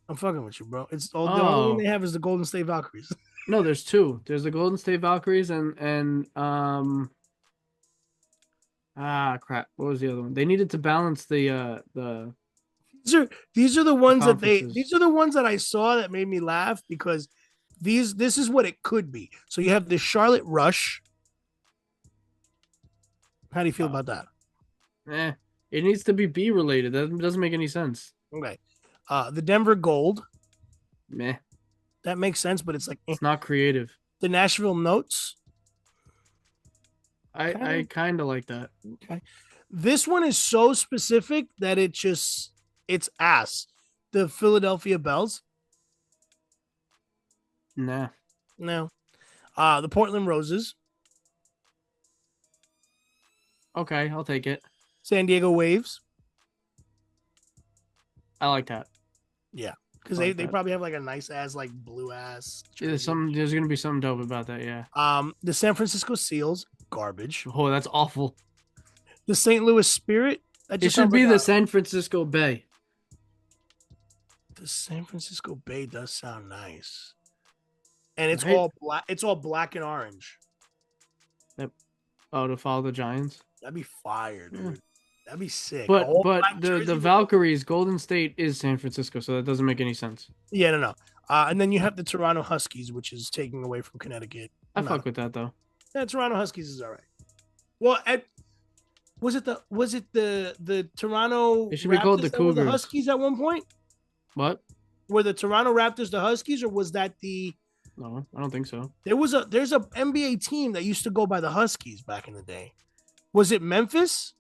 I'm fucking with you, bro. It's all the only one they have is the Golden State Valkyries. No, there's 2. There's the Golden State Valkyries and crap. What was the other one? They needed to balance the. These are the ones these are the ones that I saw that made me laugh because this is what it could be. So you have the Charlotte Rush. How do you feel about that? It needs to be B related. That doesn't make any sense. Okay. The Denver Gold. Meh. That makes sense, but it's like it's not creative. The Nashville Notes. I kind of like that. Okay. This one is so specific that it's ass. The Philadelphia Bells. Nah. No. The Portland Roses. Okay, I'll take it. San Diego Waves. I like that. Yeah. Because they probably have like a nice ass, like blue ass. Yeah, there's gonna be something dope about that, yeah. The San Francisco Seals, garbage. Oh, that's awful. The St. Louis Spirit, That It just should sounds be like the San Francisco Bay. the San Francisco Bay does sound nice, and it's Right? all black. It's all black and orange. Oh, to follow the Giants. That'd be fire, dude. Yeah. That'd be sick. A But whole but black the jersey with- Valkyries, Golden State is San Francisco, so that doesn't make any sense. Yeah, no. And then you have the Toronto Huskies, which is taking away from Connecticut. I fuck with that though. Yeah, Toronto Huskies is all right. Well, was it the Toronto? It should be called the that were Cougars. Huskies at one point. What? Were the Toronto Raptors the Huskies, or was that the? No, I don't think so. There's a NBA team that used to go by the Huskies back in the day. Was it Memphis?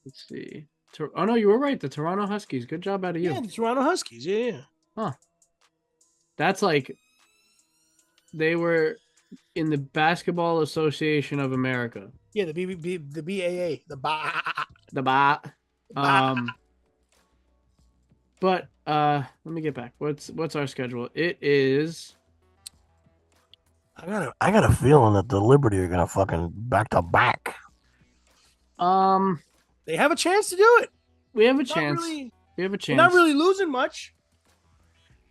Let's see. Oh no, you were right. The Toronto Huskies. Good job out of you. Yeah, the Toronto Huskies. Yeah. That's like they were in the Basketball Association of America. Yeah, the BAA, the BA. The BA. But let me get back. What's our schedule? It is. I got a feeling that the Liberty are gonna fucking back to back. They have a chance to do it. We have a chance. We have a chance. Not really losing much.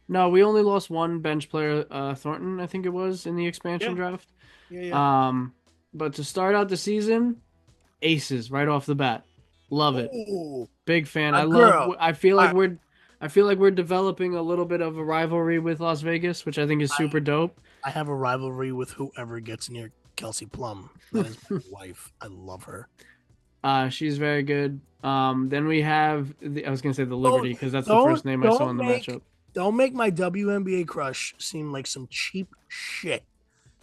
No, we only lost one bench player, Thornton, I think it was, in the expansion draft. Yeah. But to start out the season, aces right off the bat. Love it. Ooh. Big fan. I feel like we're developing a little bit of a rivalry with Las Vegas, which I think is super dope. I have a rivalry with whoever gets near Kelsey Plum. That is my wife. I love her. She's very good. Then we have I was gonna say the Liberty because that's the first name I saw in the matchup. Don't make my WNBA crush seem like some cheap shit.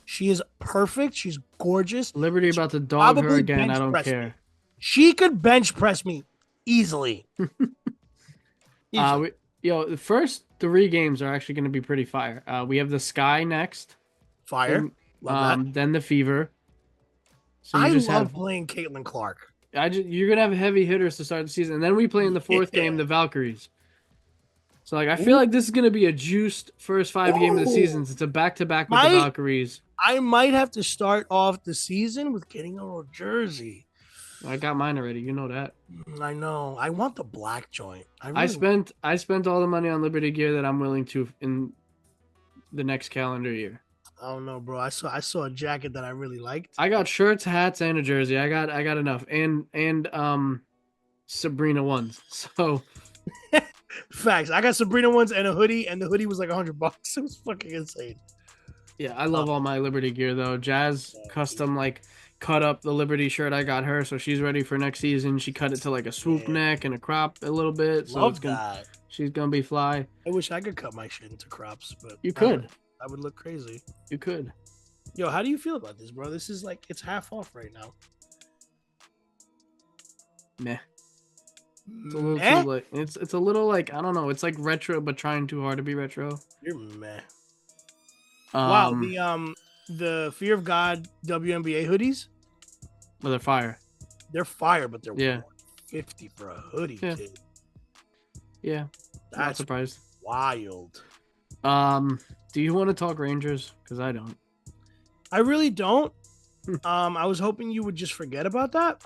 She is perfect. She's gorgeous. Liberty about to dog her again. I don't care. Me. She could bench press me easily. The first 3 games are actually going to be pretty fire. We have the Sky next. Fire. Then the Fever. So I love playing Caitlin Clark. You're going to have heavy hitters to start the season. And then we play in the 4th game, the Valkyries. So I feel like this is going to be a juiced first 5 game of the season. It's a back-to-back with the Valkyries. I might have to start off the season with getting a little jersey. I got mine already. You know that. I know. I want the black joint. I spent all the money on Liberty gear that I'm willing to in the next calendar year. I don't know, bro. I saw a jacket that I really liked. I got shirts, hats, and a jersey. I got enough, and Sabrina ones. So facts. I got Sabrina ones and a hoodie, and the hoodie was like $100. It was fucking insane. Yeah, I love all my Liberty gear though. Jazz custom cut up the Liberty shirt I got her, so she's ready for next season. She cut it to like a swoop neck and a crop a little bit, so she's gonna be fly. I wish I could cut my shit into crops, but you could. I would look crazy. You could. Yo, how do you feel about this, bro? This is like it's half off right now. Meh. It's a little too late. It's a little like I don't know. It's like retro, but trying too hard to be retro. You're meh. Wow, the Fear of God WNBA hoodies. Well, they're fire. They're fire, but they're $150 for a hoodie, kid. Yeah, not surprised. Wild. Do you want to talk Rangers? Because I don't. I really don't. I was hoping you would just forget about that.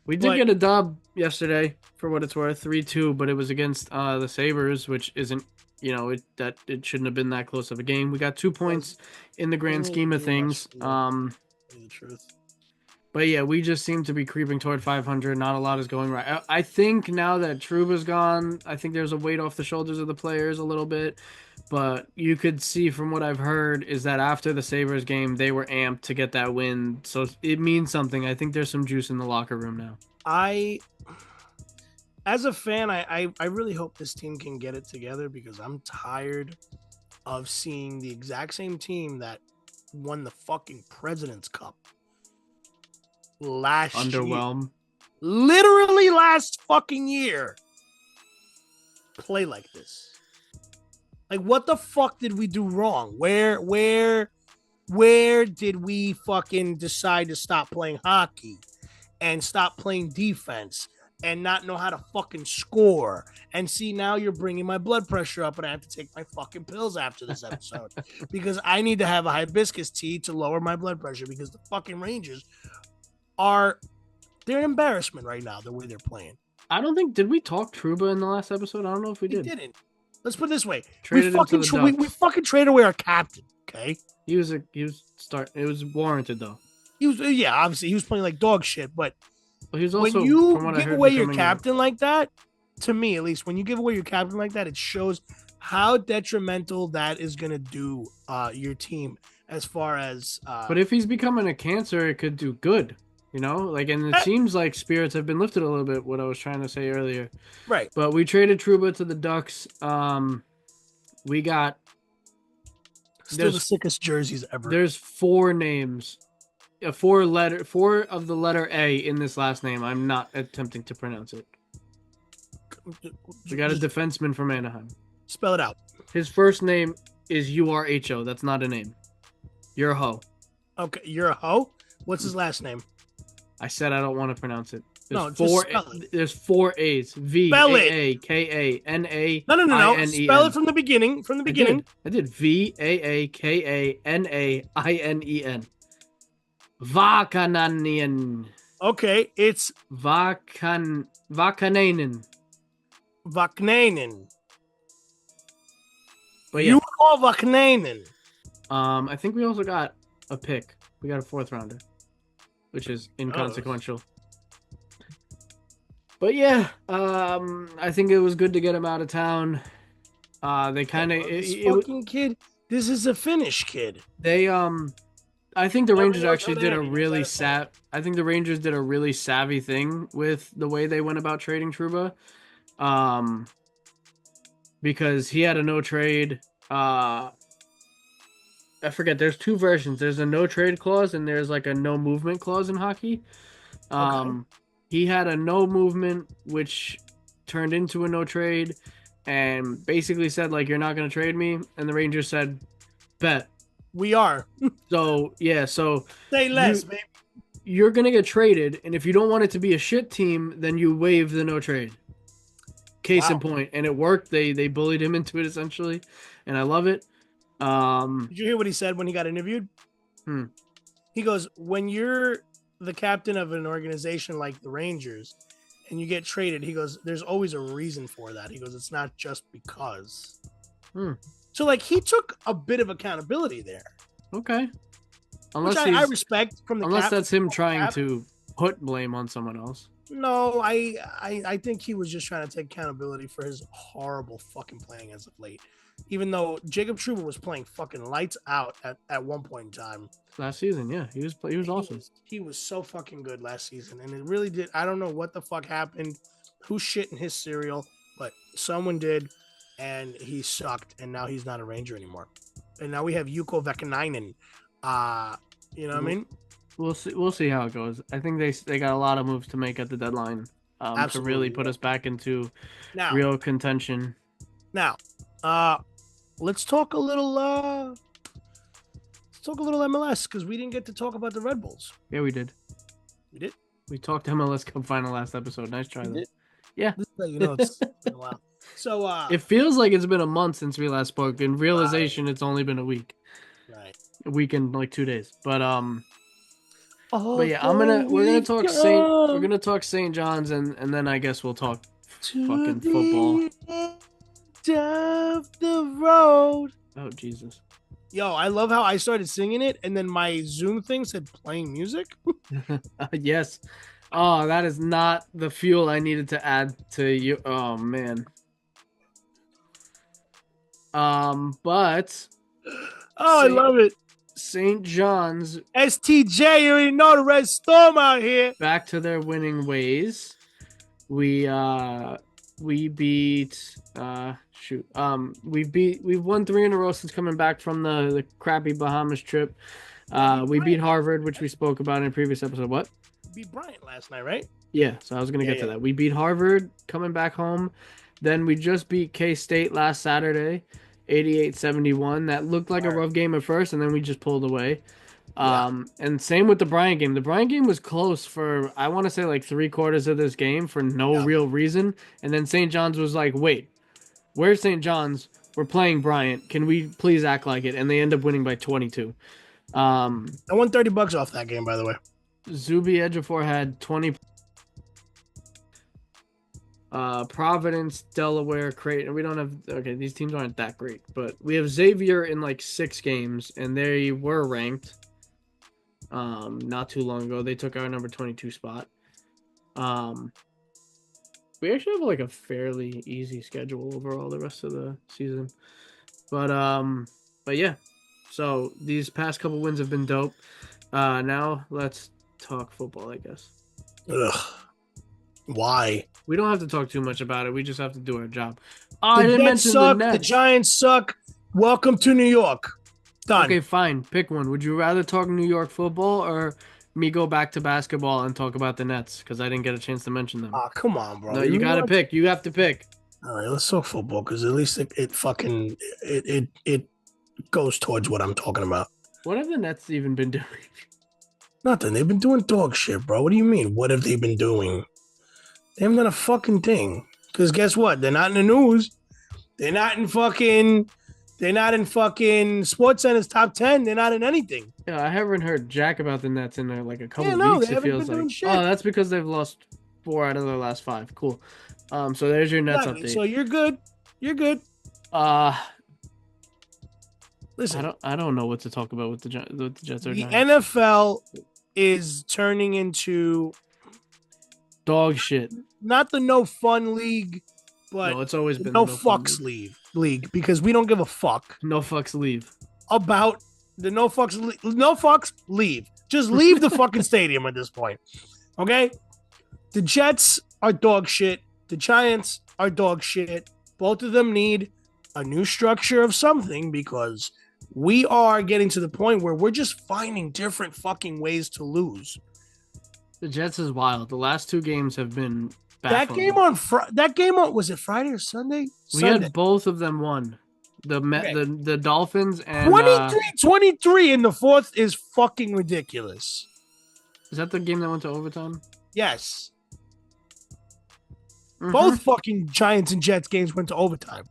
We did get a dub yesterday, for what it's worth, 3-2, but it was against the Sabres, which isn't. It shouldn't have been that close of a game. We got 2 points in the grand scheme of things. The truth. But yeah, we just seem to be creeping toward 500. Not a lot is going right. I think now that Trouba's gone, I think there's a weight off the shoulders of the players a little bit. But you could see from what I've heard is that after the Sabres game, they were amped to get that win. So it means something. I think there's some juice in the locker room now. As a fan, I really hope this team can get it together because I'm tired of seeing the exact same team that won the fucking President's Cup last year. Literally last fucking year. Play like this. Like, what the fuck did we do wrong? Where did we fucking decide to stop playing hockey and stop playing defense? And not know how to fucking score. And see, now you're bringing my blood pressure up and I have to take my fucking pills after this episode. Because I need to have a hibiscus tea to lower my blood pressure because the fucking Rangers are They're an embarrassment right now, the way they're playing. I don't think, did we talk Truba in the last episode? I don't know if we did. We didn't. Let's put it this way. Traded him to the Ducks. We fucking traded away our captain, okay? It was warranted though. Obviously he was playing like dog shit, but he was also, when you give away your captain like that, to me at least, when you give away your captain like that, it shows how detrimental that is going to do your team as far as. But if he's becoming a cancer, it could do good. You know, like, and it seems like spirits have been lifted a little bit. What I was trying to say earlier, right? But we traded Truba to the Ducks. We got still the sickest jerseys ever. There's 4 names, 4 of the letter A in this last name. I'm not attempting to pronounce it. We got a defenseman from Anaheim. Spell it out. His first name is URHO. That's not a name. You're a hoe. Okay, you're a hoe. What's his last name? I said I don't want to pronounce it. There's 4 A's. V-A-A-K-A-N-A. No. Spell it from the beginning. From the beginning. I did. V-A-A-K-A-N-A-I-N-E-N. Vakanainen. Okay, it's Vakanainen. Vaknainen. But yeah. You call Vaknainen. I think we also got a pick. We got a 4th rounder, which is inconsequential. But yeah, I think it was good to get him out of town. They kind of fucking kid. This is a Finnish kid. They I think the Rangers actually did a really I think the Rangers did a really savvy thing with the way they went about trading Trouba. Because he had a no trade. I forget. There's 2 versions. There's a no trade clause and there's like a no movement clause in hockey. Okay. He had a no movement, which turned into a no trade, and basically said like, "You're not going to trade me." And the Rangers said, "Bet we are." So yeah, so say less, baby. You're going to get traded, and if you don't want it to be a shit team, then you waive the no trade. Case in point, and it worked. They bullied him into it essentially, and I love it. Did you hear what he said when he got interviewed? He goes, "When you're the captain of an organization like the Rangers and you get traded," he goes, "there's always a reason for that." He goes, "It's not just because." So like he took a bit of accountability there. Okay. Which I respect from the unless that's him trying to put blame on someone else. No, I think he was just trying to take accountability for his horrible fucking playing as of late. Even though Jacob Trouba was playing fucking lights out at one point in time. Last season, yeah. He was awesome. He was so fucking good last season. And it really did. I don't know what the fuck happened. Who shit in his cereal, but someone did. And he sucked. And now he's not a Ranger anymore. And now we have Yuko Vakanainen. You know what I mean? We'll see how it goes. I think they got a lot of moves to make at the deadline to really put us back into real contention. Now, let's talk a little MLS because we didn't get to talk about the Red Bulls. Yeah, we did. We did. We talked MLS Cup final last episode. Nice try, though. Yeah. You know, it's been a while. So it feels like it's been a month since we last spoke. In realization, it's only been a week. Right. A week and like 2 days. But yeah, we're gonna talk St. John's and then I guess we'll talk fucking football. Of the road. Oh Jesus. Yo, I love how I started singing it and then my Zoom thing said playing music. Yes. Oh, that is not the fuel I needed to add to you. Oh man. But I love it. St. John's STJ, you already know the Red Storm out here. Back to their winning ways. We beat we've won 3 in a row since coming back from the crappy Bahamas trip. We beat Harvard, which we spoke about in a previous episode. What? Beat Bryant last night, right? Yeah, so I was gonna get to that. We beat Harvard coming back home. Then we just beat K-State last Saturday, 88-71. That looked like a rough game at first, and then we just pulled away. And same with the Bryant game. The Bryant game was close for, I want to say, like 3/4 of this game for no real reason. And then St. John's was like, wait, where's St. John's? We're playing Bryant. Can we please act like it? And they end up winning by 22. I won $30 off that game, by the way. Zuby Ejiofor had 20 Providence, Delaware, Creighton. We don't have okay. These teams aren't that great, but we have Xavier in like 6 games, and they were ranked. Not too long ago, they took our number 22 spot. We actually have like a fairly easy schedule overall the rest of the season, but yeah. So these past couple wins have been dope. Now let's talk football, I guess. Ugh. Why? We don't have to talk too much about it. We just have to do our job. I didn't mention suck, the Nets. The Giants suck. Welcome to New York. Done. Okay, fine. Pick one. Would you rather talk New York football or me go back to basketball and talk about the Nets? Because I didn't get a chance to mention them. Oh, come on, bro. No, you got to pick. You have to pick. All right, let's talk football because at least it goes towards what I'm talking about. What have the Nets even been doing? Nothing. They've been doing dog shit, bro. What do you mean? What have they been doing? They haven't done a fucking thing. Because guess what? They're not in the news. They're not in fucking SportsCenter's top 10. They're not in anything. Yeah, I haven't heard jack about the Nets in like a couple weeks. It feels like. Oh, that's because they've lost 4 out of their last 5. Cool. So there's your Nets update. So you're good. You're good. Listen, I don't know what to talk about with the Jets. The NFL is turning into dog shit. Not the no fun league, but no, it's always been no fucks league because we don't give a fuck. No fucks leave about the no fucks leave. Just leave the fucking stadium at this point. Okay? The Jets are dog shit. The Giants are dog shit. Both of them need a new structure of something because we are getting to the point where we're just finding different fucking ways to lose. The Jets is wild. The last 2 games have been baffling. That game on was it Friday or Sunday? We had both of them won. The Dolphins and 23-23 in the fourth is fucking ridiculous. Is that the game that went to overtime? Yes. Mm-hmm. Both fucking Giants and Jets games went to overtime.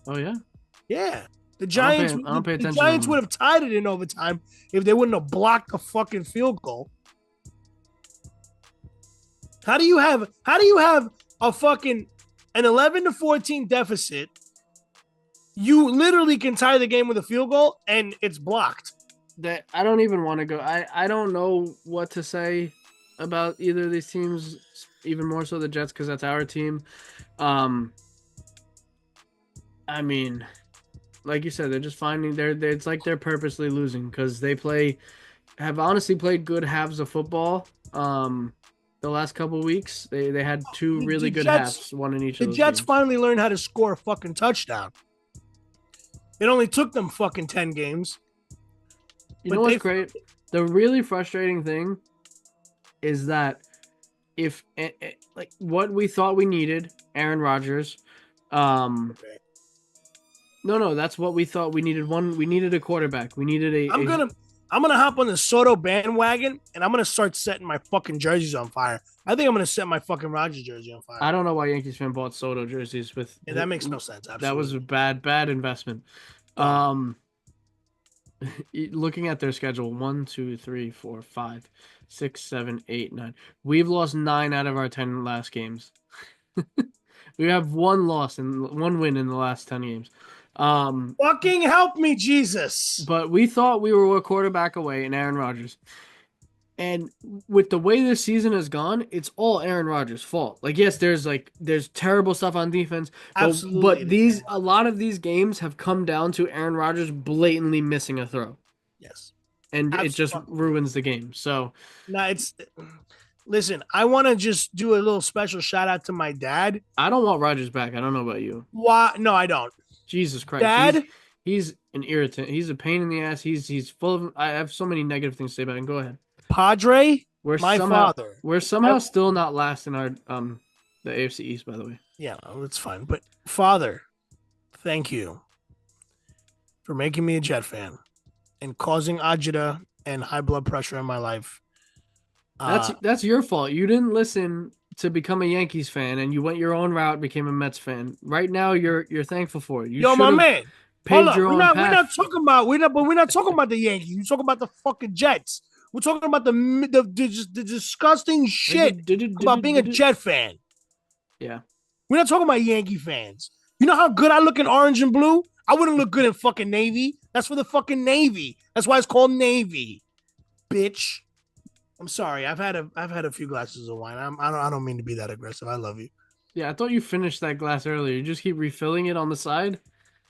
Oh yeah? Yeah. The Giants the Giants would have tied it in overtime if they wouldn't have blocked a fucking field goal. How do you have a fucking an 11-14 deficit? You literally can tie the game with a field goal and it's blocked. That I don't even want to go. I don't know what to say about either of these teams, even more so the Jets because that's our team. I mean, like you said, they're just finding it's like they're purposely losing because they have honestly played good halves of football. The last couple of weeks, they had 2 really good halves, one in each of those. The Jets games. Finally learned how to score a fucking touchdown. It only took them fucking 10 games. You know what's great? The really frustrating thing is that if like what we thought we needed, Aaron Rodgers. No, that's what we thought we needed. We needed a quarterback. We needed I'm gonna hop on the Soto bandwagon and I'm gonna start setting my fucking jerseys on fire. I think I'm gonna set my fucking Rodgers jersey on fire. I don't know why Yankees fan bought Soto jerseys with. Yeah, that makes no sense. Absolutely. That was a bad investment. Looking at their schedule, 1, 2, 3, 4, 5, 6, 7, 8, 9. We've lost 9 out of our 10 last games. We have 1 loss and 1 win in the last 10 games. Fucking help me, Jesus. But we thought we were a quarterback away in Aaron Rodgers. And with the way this season has gone, it's all Aaron Rodgers' fault. Like, yes, there's terrible stuff on defense, but a lot of these games have come down to Aaron Rodgers blatantly missing a throw. Yes. And it just ruins the game. So listen, I want to just do a little special shout out to my dad. I don't want Rodgers back. I don't know about you. Why? No, I don't. Jesus Christ. Dad, he's an irritant. He's a pain in the ass. He's full of. I have so many negative things to say about him. Go ahead. Padre, father. We're somehow still not last in our the AFC East, by the way. Yeah, that's fine. But Father, thank you for making me a Jet fan and causing agita and high blood pressure in my life. That's your fault. You didn't listen to become a Yankees fan, and you went your own route, became a Mets fan. Right now, you're thankful for it. Yo, my man. Hold up. We're not talking about the Yankees. We're talking about the fucking Jets. We're talking about the disgusting shit about being a Jet fan. Yeah. We're not talking about Yankee fans. You know how good I look in orange and blue? I wouldn't look good in fucking navy. That's for the fucking Navy. That's why it's called navy, bitch. I'm sorry. I've had a few glasses of wine. I don't mean to be that aggressive. I love you, Yeah, I thought you finished that glass earlier. You just keep refilling it on the side.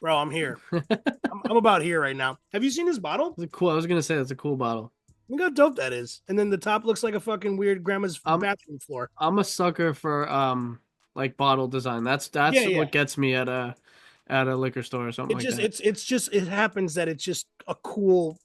bro. I'm here. I'm about here right now. Have you seen this bottle? It's cool. I was gonna say it's a cool bottle. Look how dope that is. And then the top looks like a fucking weird grandma's I'm bathroom floor. I'm a sucker for like bottle design. That's Yeah. what gets me at a liquor store or something like that. It's just it happens that it's just a cool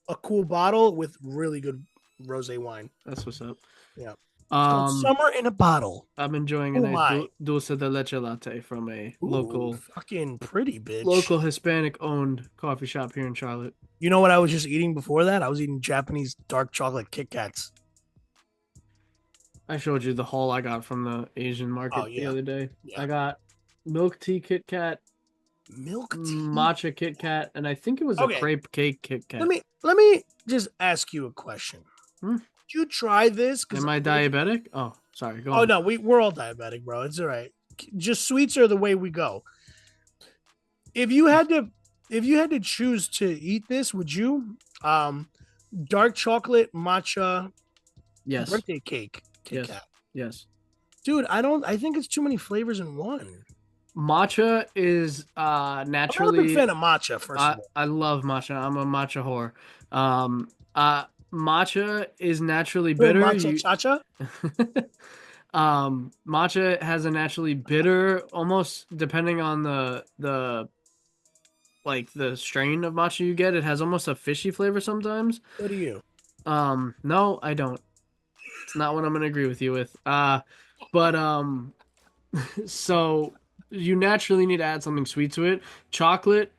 bottle with really good rosé wine. That's what's up. Yeah. It's called Summer in a Bottle. I'm enjoying a nice dulce de leche latte from a local fucking pretty bitch. Local Hispanic owned coffee shop here in Charlotte. You know what I was just eating before that? I was eating Japanese dark chocolate Kit Kats. I showed you the haul I got from the Asian market the other day. Yeah. I got milk tea Kit Kat, matcha Kit Kat, and I think it was a crepe cake Kit Kat. Let me just ask you a question. Did you try this? Am I diabetic? Oh, sorry. Go on. Oh no, we're all diabetic, bro. It's all right. Just sweets are the way we go. If you had to choose to eat this, would you? Dark chocolate matcha. Yes. Birthday cake. Kit Kat. Yes. Dude, I think it's too many flavors in one. Matcha is naturally. I'm not a big fan of matcha. First of all, I love matcha. I'm a matcha whore. Matcha is naturally bitter. Matcha matcha has a naturally bitter, almost depending on the strain of matcha you get. It has almost a fishy flavor sometimes. What do you? No, I don't. It's not what I'm gonna agree with you with. So you naturally need to add something sweet to it. Chocolate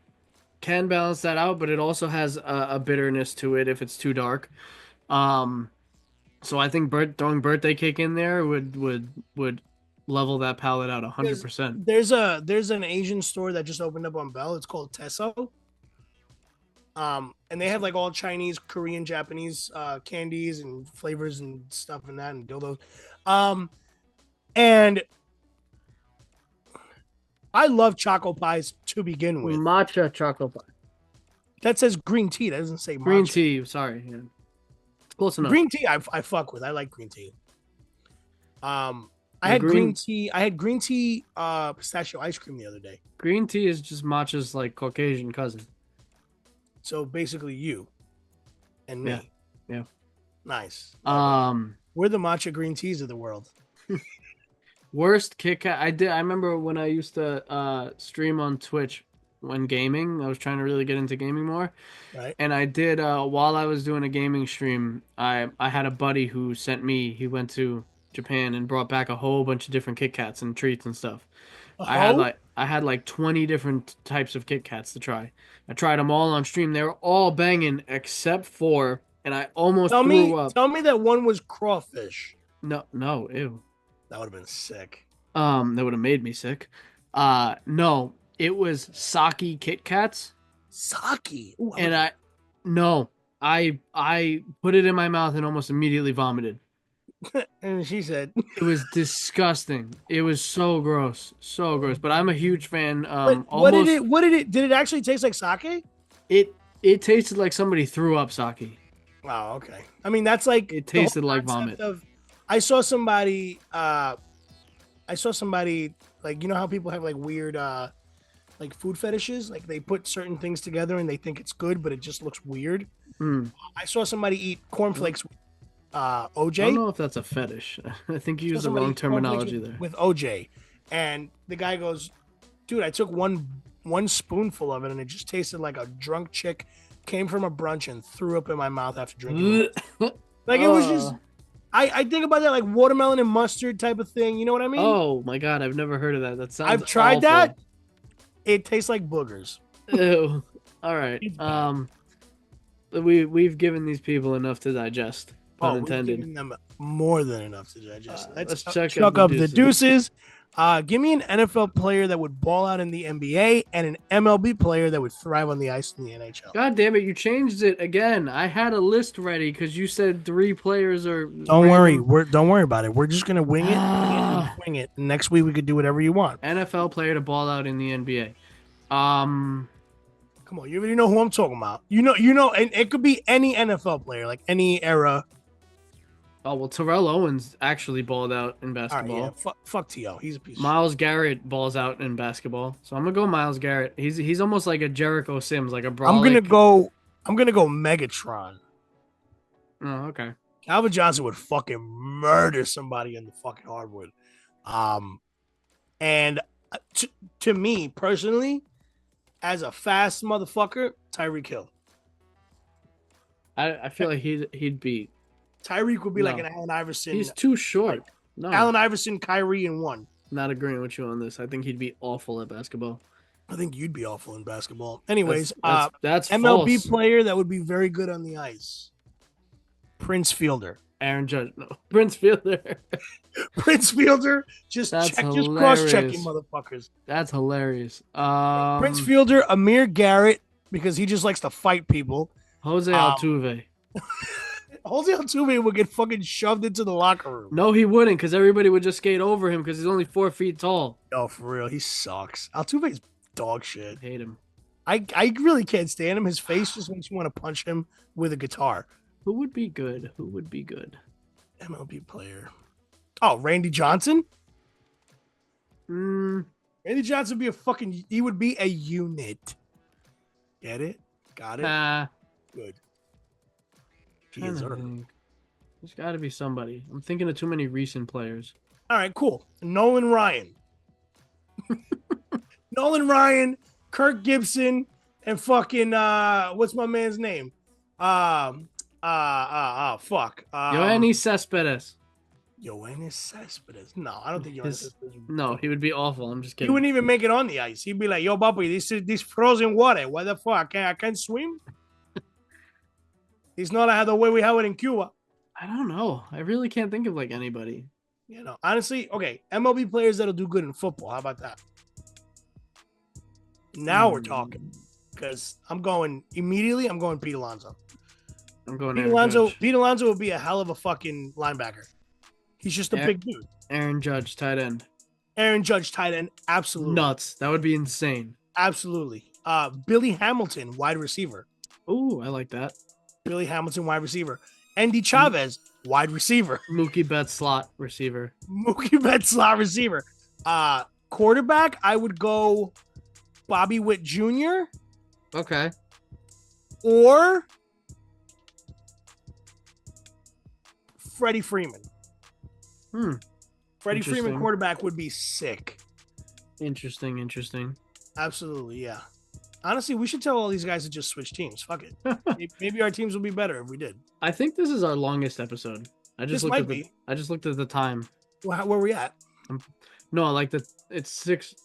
can balance that out, but it also has a bitterness to it if it's too dark. So I think throwing birthday cake in there would level that palette out 100%. There's an Asian store that just opened up on Bell. It's called Tesso. And they have like all Chinese, Korean, Japanese candies and flavors and stuff and that and dildos. And I love choco pies to begin with. Matcha choco pie. That says green tea. That doesn't say matcha. Green tea. Sorry. Yeah. It's close enough. Green tea, I fuck with. I like green tea. I had green tea. I had green tea pistachio ice cream the other day. Green tea is just matcha's like Caucasian cousin. So basically you and me. Yeah. Nice. We're the matcha green teas of the world. Worst Kit Kat. I remember when I used to stream on Twitch when gaming. I was trying to really get into gaming more. Right. And I did while I was doing a gaming stream, I had a buddy who he went to Japan and brought back a whole bunch of different Kit Kats and treats and stuff. I had like 20 different types of Kit Kats to try. I tried them all on stream. They were all banging except for, and I almost threw up. Tell me that one was crawfish. No, ew. That would have been sick. That would have made me sick. No, it was sake Kit Kats. Sake? Ooh, and I put it in my mouth and almost immediately vomited. And she said it was disgusting. It was so gross. But I'm a huge fan. What did it actually taste like sake? It tasted like somebody threw up sake. Oh, okay. I mean, that's like it tasted like vomit. I saw somebody like, you know how people have like weird like food fetishes, like they put certain things together and they think it's good, but it just looks weird. I saw somebody eat cornflakes with OJ. I don't know if that's a fetish. I think you used the wrong terminology there. With OJ, and the guy goes, "Dude, I took one spoonful of it, and it just tasted like a drunk chick came from a brunch and threw up in my mouth after drinking it." Like it was just. I think about that like watermelon and mustard type of thing. You know what I mean? Oh my god, I've never heard of that. That sounds. I've tried awful. that. It tastes like boogers. Ew. All right. We've given these people enough to digest. Pun intended. We've given them more than enough to digest. Let's chuck up the deuces. Give me an NFL player that would ball out in the NBA and an MLB player that would thrive on the ice in the NHL. God damn it, you changed it again. I had a list ready because you said 3 players are. Don't worry. Don't worry about it. We're just gonna wing it. Wing it. Next week we could do whatever you want. NFL player to ball out in the NBA. Come on, you already know who I'm talking about. You know, and it could be any NFL player, like any era. Oh well, Terrell Owens actually balled out in basketball. All right, yeah, fuck T.O. He's a piece. Miles Garrett balls out in basketball, so I'm gonna go Miles Garrett. He's almost like a Jericho Sims, like a brawl. I'm gonna go Megatron. Oh, okay. Calvin Johnson would fucking murder somebody in the fucking hardwood. And to me personally, as a fast motherfucker, Tyreek Hill. I feel like he'd beat. Tyreek would be like an Allen Iverson. He's too short. No. Allen Iverson, Kyrie in one. Not agreeing with you on this. I think he'd be awful at basketball. I think you'd be awful in basketball. Anyways, that's MLB false. player that would be very good on the ice. Prince Fielder. Aaron Judge. No. Prince Fielder. Prince Fielder. Just cross-checking motherfuckers. That's hilarious. Prince Fielder, Amir Garrett, because he just likes to fight people. Jose Altuve. Jose Altuve would get fucking shoved into the locker room. No, he wouldn't, because everybody would just skate over him because he's only 4 feet tall. Oh, for real. He sucks. Altuve's dog shit. I hate him. I really can't stand him. His face just makes you want to punch him with a guitar. Who would be good? Who would be good? MLB player. Oh, Randy Johnson? Randy Johnson would be he would be a unit. Get it? Got it? Good. There's got to be somebody. I'm thinking of too many recent players. All right, cool. Nolan Ryan. Nolan Ryan, Kirk Gibson, and fucking what's my man's name? Fuck. Yoenis Cespedes. Yoenis Cespedes. No, I don't think Yoenis Cespedes. No, he would be awful. I'm just kidding. He wouldn't even make it on the ice. He'd be like, "Yo, papi, this frozen water. What the fuck? I can't swim." It's not the way we have it in Cuba. I don't know. I really can't think of like anybody. You know, honestly, okay. MLB players that'll do good in football. How about that? Now we're talking. Because I'm going Pete Alonso. I'm going Pete Alonso. Pete Alonso would be a hell of a fucking linebacker. He's just a big dude. Aaron Judge, tight end. Aaron Judge, tight end. Absolutely. Nuts. That would be insane. Absolutely. Billy Hamilton, wide receiver. Ooh, I like that. Billy Hamilton, wide receiver. Andy Chavez, wide receiver. Mookie Betts, slot receiver. Mookie Betts, slot receiver. Quarterback, I would go Bobby Witt Jr. Okay. Or Freddie Freeman. Freddie Freeman quarterback would be sick. Interesting. Absolutely, yeah. Honestly, we should tell all these guys to just switch teams. Fuck it. Maybe our teams will be better if we did. I think this is our longest episode. I just looked at the time. Well, where are we at? No, like it's 6.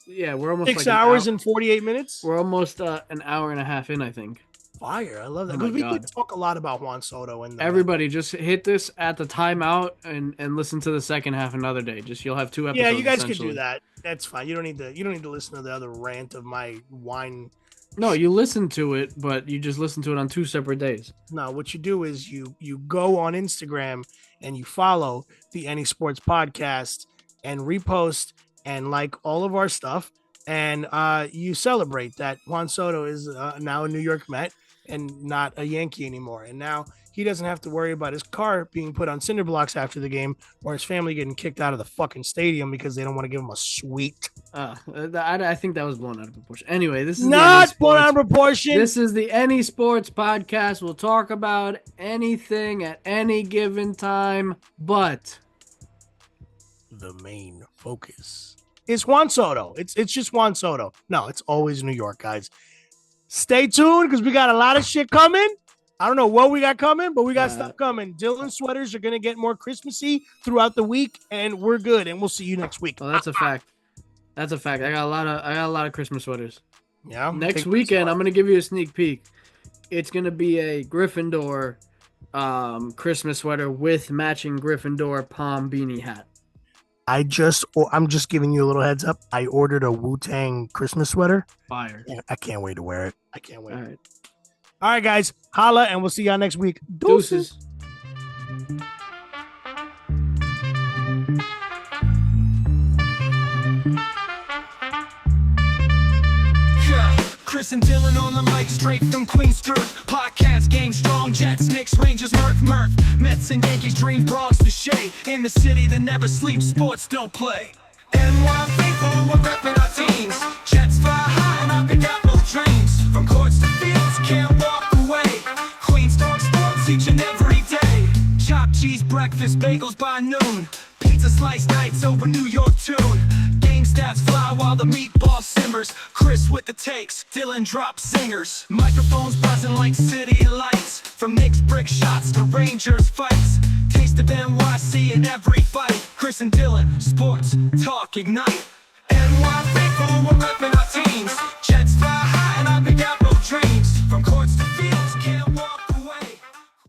We're almost 6 hours and 48 minutes. We're almost an hour and a half in, I think. Fire! I love that because we could talk a lot about Juan Soto and everybody. Just hit this at the timeout and listen to the second half another day. Just you'll have 2 episodes. Yeah, you guys could do that. That's fine. You don't need to listen to the other rant of my wine. No, you listen to it, but you just listen to it on 2 separate days. No, what you do is you go on Instagram and you follow the Any Sports Podcast and repost and like all of our stuff, and you celebrate that Juan Soto is now a New York Met and not a Yankee anymore, and now he doesn't have to worry about his car being put on cinder blocks after the game or his family getting kicked out of the fucking stadium because they don't want to give him a suite. I think that was blown out of proportion. Anyway, this is not blown out of proportion. This is the Any Sports Podcast. We'll talk about anything at any given time, but the main focus is Juan Soto. It's just Juan Soto. No, it's always New York, guys. Stay tuned because we got a lot of shit coming. I don't know what we got coming, but we got stuff coming. Dylan's sweaters are going to get more Christmassy throughout the week, and we're good. And we'll see you next week. Well, that's a fact. That's a fact. I got a lot of Christmas sweaters. Yeah. Next weekend, I'm going to give you a sneak peek. It's going to be a Gryffindor Christmas sweater with matching Gryffindor palm beanie hat. I'm just giving you a little heads up. I ordered a Wu-Tang Christmas sweater. Fire. I can't wait to wear it. I can't wait. All right. All right, guys. Holla, and we'll see y'all next week. Deuces. Chris and Dylan on the mic, straight from Queens Street. Podcast game strong, Jets, Knicks, Rangers, Murph. Mets and Yankees, dream Bronx to shade. In the city that never sleeps, sports don't play. NY faithful, we're repping our teams. Jets fly high and I pick out those dreams. From courts to fields, can't walk away. Queens talk sports each and every day. Chopped cheese breakfast, bagels by noon. Pizza slice nights over New York tune. Game stats fly while the meatball simmers. Chris with the takes, Dylan drops singers. Microphones buzzing like city lights. From Knicks brick shots to Rangers fights. Taste of NYC in every fight. Chris and Dylan, sports, talk, ignite. NY faithful, we're repping our teams.